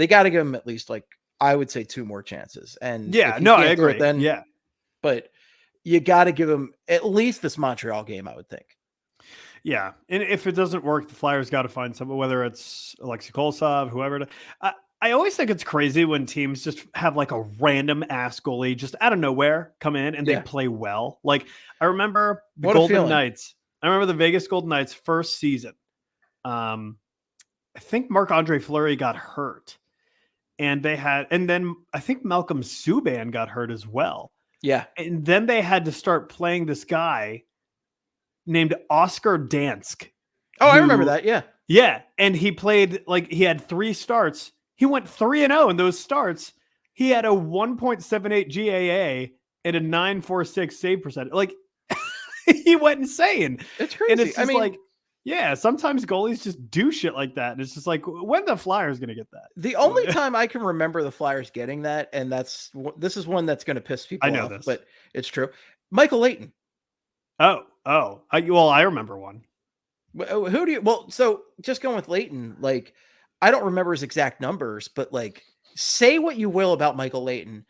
at least, like, I would say 2 more chances. And yeah, no, I agree. Then, yeah, but you got to give him at least this Montreal game, I would think. Yeah. And if it doesn't work, the Flyers got to find someone, whether it's Alexei Kolosov, whoever. I always think it's crazy when teams just have like a random ass goalie just out of nowhere come in and they play well. Like, I remember the Golden Knights. I remember the Vegas Golden Knights first season. I think Marc-Andre Fleury got hurt. And then I think Malcolm Subban got hurt as well. Yeah. And then they had to start playing this guy named Oscar Dansk. Oh, I remember that. Yeah. Yeah. And he played, like, he had 3 starts. He went 3-0 in those starts. He had a 1.78 GAA and a 9.46 save percentage. Like, he went insane. It's crazy. And it's just like, yeah, sometimes goalies just do shit like that. And it's just like, when the Flyers going to get that? The only time I can remember the Flyers getting that, and this is one that's going to piss people off, this. But it's true. Michael Leighton. I remember one. So just going with Leighton, like, I don't remember his exact numbers, but like, say what you will about Michael Leighton,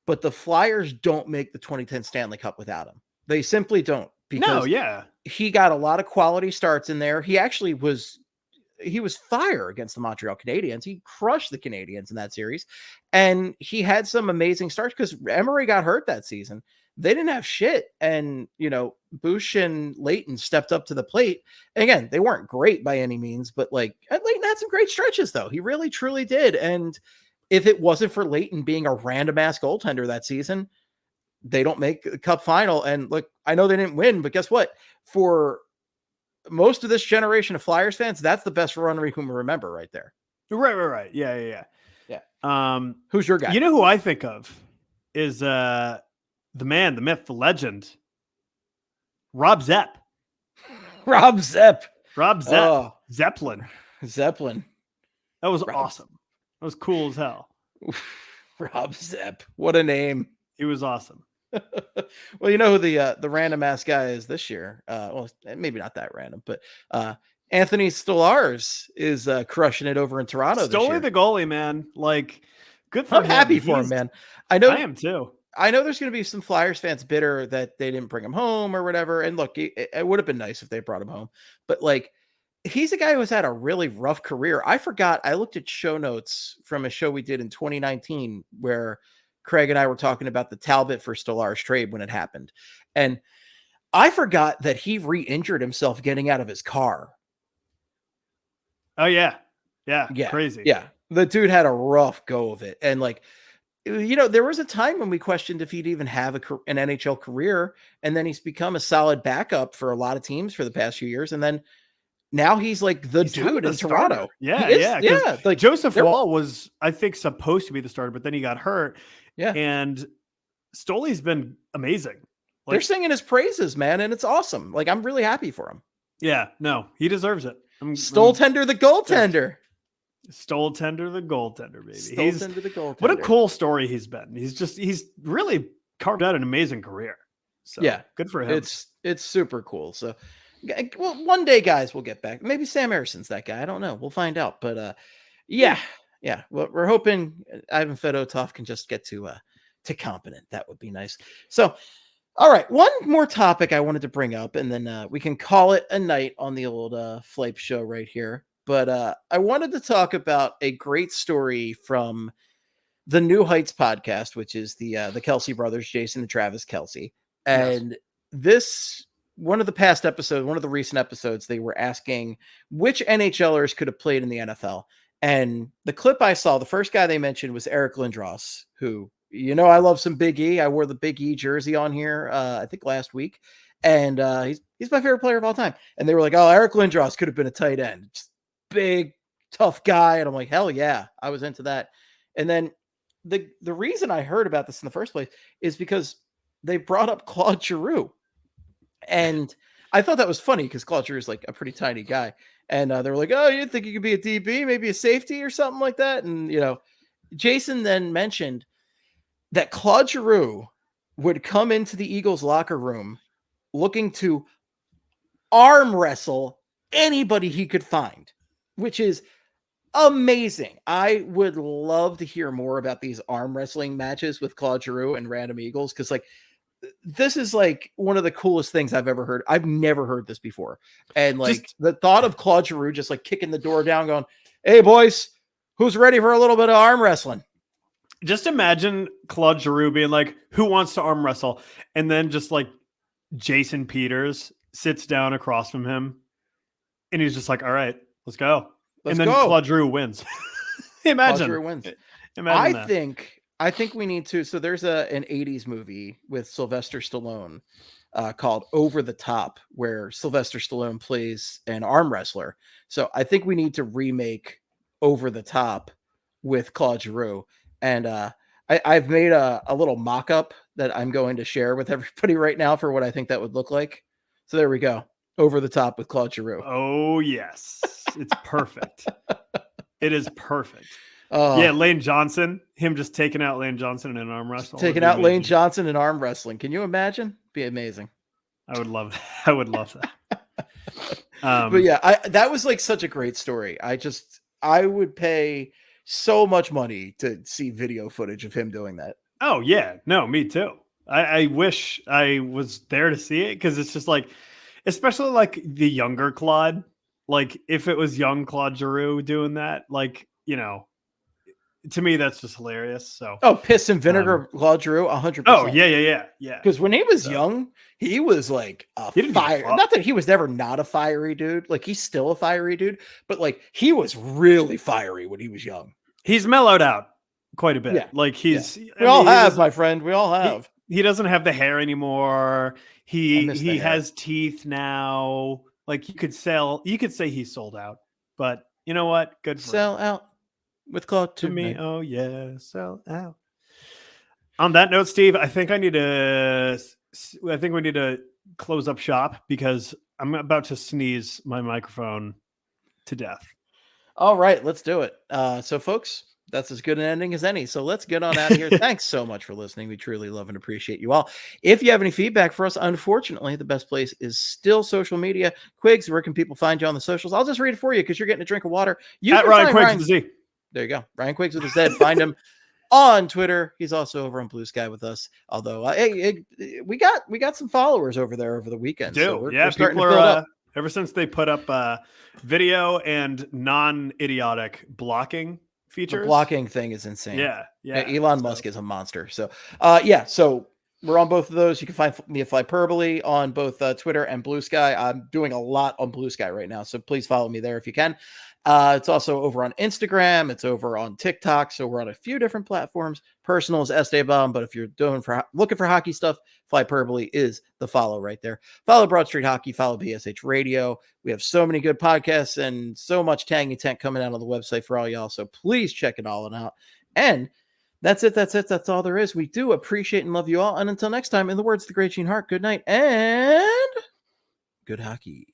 but the Flyers don't make the 2010 Stanley Cup without him. They simply don't. Because he got a lot of quality starts in there. He actually was fire against the Montreal Canadiens. He crushed the Canadiens in that series. And he had some amazing starts because Emery got hurt that season. They didn't have shit. And, Bush and Leighton stepped up to the plate. And again, they weren't great by any means, but like, Leighton had some great stretches though. He really, truly did. And if it wasn't for Leighton being a random ass goaltender that season, they don't make the Cup final. And look, I know they didn't win, but guess what? For most of this generation of Flyers fans, that's the best run we can remember right there. Right. Yeah. Who's your guy? You know who I think of is the man, the myth, the legend, Rob Zepp. Rob Zepp. Oh. Zeppelin. That was awesome. That was cool as hell. Rob Zepp. What a name. He was awesome. Well, you know who the random ass guy is this year? Well, maybe not that random, but Anthony Stolarz is crushing it over in Toronto. Stolar the goalie, man. Like, good for him. I'm happy for him, man. I am too. I know there's going to be some Flyers fans bitter that they didn't bring him home or whatever. And look, it would have been nice if they brought him home, but like, he's a guy who has had a really rough career. I forgot. I looked at show notes from a show we did in 2019 where Craig and I were talking about the Talbot for Stolarz trade when it happened. And I forgot that he re-injured himself getting out of his car. Oh, yeah. Yeah. Yeah. Crazy. Yeah. The dude had a rough go of it. And like, there was a time when we questioned if he'd even have an NHL career. And then he's become a solid backup for a lot of teams for the past few years. And then now he's like the dude in Toronto. Yeah, he is, yeah. Yeah. Like Joseph Woll was, I think, supposed to be the starter, but then he got hurt. Yeah. And Stoley's been amazing. They're singing his praises, man. And it's awesome. Like, I'm really happy for him. Yeah, no, he deserves it. Stoltender, the goaltender. Stoltender, the goaltender, baby. Stoltender, the goaltender. What a cool story he's been. He's really carved out an amazing career. So yeah, good for him. It's super cool. So, well, one day, guys, we'll get back. Maybe Sam Erson's that guy. I don't know. We'll find out. But yeah. Well, we're hoping Ivan Fedotov can just get to competent. That would be nice. So, all right, one more topic I wanted to bring up, and then we can call it a night on the old Flype show right here. But I wanted to talk about a great story from the New Heights podcast, which is the Kelsey brothers, Jason and Travis Kelsey. And one of the recent episodes, they were asking which NHLers could have played in the NFL. And the clip I saw, the first guy they mentioned was Eric Lindros, who, I love some Big E. I wore the Big E jersey on here, I think last week. And he's my favorite player of all time. And they were like, oh, Eric Lindros could have been a tight end. Just big, tough guy. And I'm like, hell yeah, I was into that. And then the reason I heard about this in the first place is because they brought up Claude Giroux. And I thought that was funny because Claude Giroux is like a pretty tiny guy. And they were like, oh, you think you could be a DB, maybe a safety or something like that? And, Jason then mentioned that Claude Giroux would come into the Eagles locker room looking to arm wrestle anybody he could find, which is amazing. I would love to hear more about these arm wrestling matches with Claude Giroux and random Eagles. Cause like, this is like one of the coolest things I've ever heard. I've never heard this before. And like the thought of Claude Giroux just like kicking the door down going, hey boys, who's ready for a little bit of arm wrestling? Just imagine Claude Giroux being like, who wants to arm wrestle? And then just like Jason Peters sits down across from him and he's just like, all right, let's go. And then Claude Giroux wins. Imagine. Claude Giroux wins. Imagine I think we need to. So there's an 80s movie with Sylvester Stallone called Over the Top, where Sylvester Stallone plays an arm wrestler. So I think we need to remake Over the Top with Claude Giroux. And I've made a little mock-up that I'm going to share with everybody right now for what I think that would look like. So there we go. Over the Top with Claude Giroux. Oh, yes. It's perfect. It is perfect. Yeah, Lane Johnson, him just taking out Lane Johnson in an arm wrestle. Taking out Lane Johnson in arm wrestling. Can you imagine? Be amazing. I would love that. I would love that. But yeah, that was like such a great story. I would pay so much money to see video footage of him doing that. Oh yeah, no, me too. I wish I was there to see it because it's just like, especially like the younger Claude. Like if it was young Claude Giroux doing that, like, to me, that's just hilarious. So, piss and vinegar, Claude Giroux, 100%. Oh yeah. Because when he was young, he was like a fire. Not that he was never not a fiery dude. Like he's still a fiery dude, but like he was really fiery when he was young. He's mellowed out quite a bit. Yeah. Like he's. Yeah. We all have, my friend. We all have. He doesn't have the hair anymore. He has teeth now. Like you could say he's sold out, but you know what? Good for sell out. With Claude to me, oh yeah, sell out. On that note, Steve, I think we need to close up shop because I'm about to sneeze my microphone to death. All right, let's do it. So, folks, that's as good an ending as any. So let's get on out of here. Thanks so much for listening. We truly love and appreciate you all. If you have any feedback for us, unfortunately, the best place is still social media. Quigs, where can people find you on the socials? I'll just read it for you because you're getting a drink of water. You at Ryan Quigs with Z. There you go. Ryan Quigs with his Z. Find him on Twitter. He's also over on Blue Sky with us. Although we got some followers over there over the weekend. So we're starting to build up. Ever since they put up video and non-idiotic blocking features. The blocking thing is insane. Yeah. Elon Musk is a monster. So So We're on both of those. You can find me at Flyperbole on both Twitter and Blue Sky. I'm doing a lot on Blue Sky right now, so please follow me there if you can. It's also over on Instagram. It's over on TikTok. So we're on a few different platforms. Personal is Esteban, but if you're looking for hockey stuff, Flyperbole is the follow right there. Follow Broad Street Hockey. Follow BSH Radio. We have so many good podcasts and so much tangy tent coming out on the website for all y'all. So please check it all out. And that's it. That's all there is. We do appreciate and love you all. And until next time, in the words of the great Gene Hart, good night and good hockey.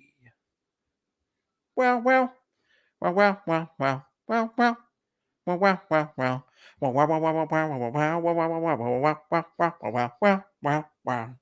Well. Wow.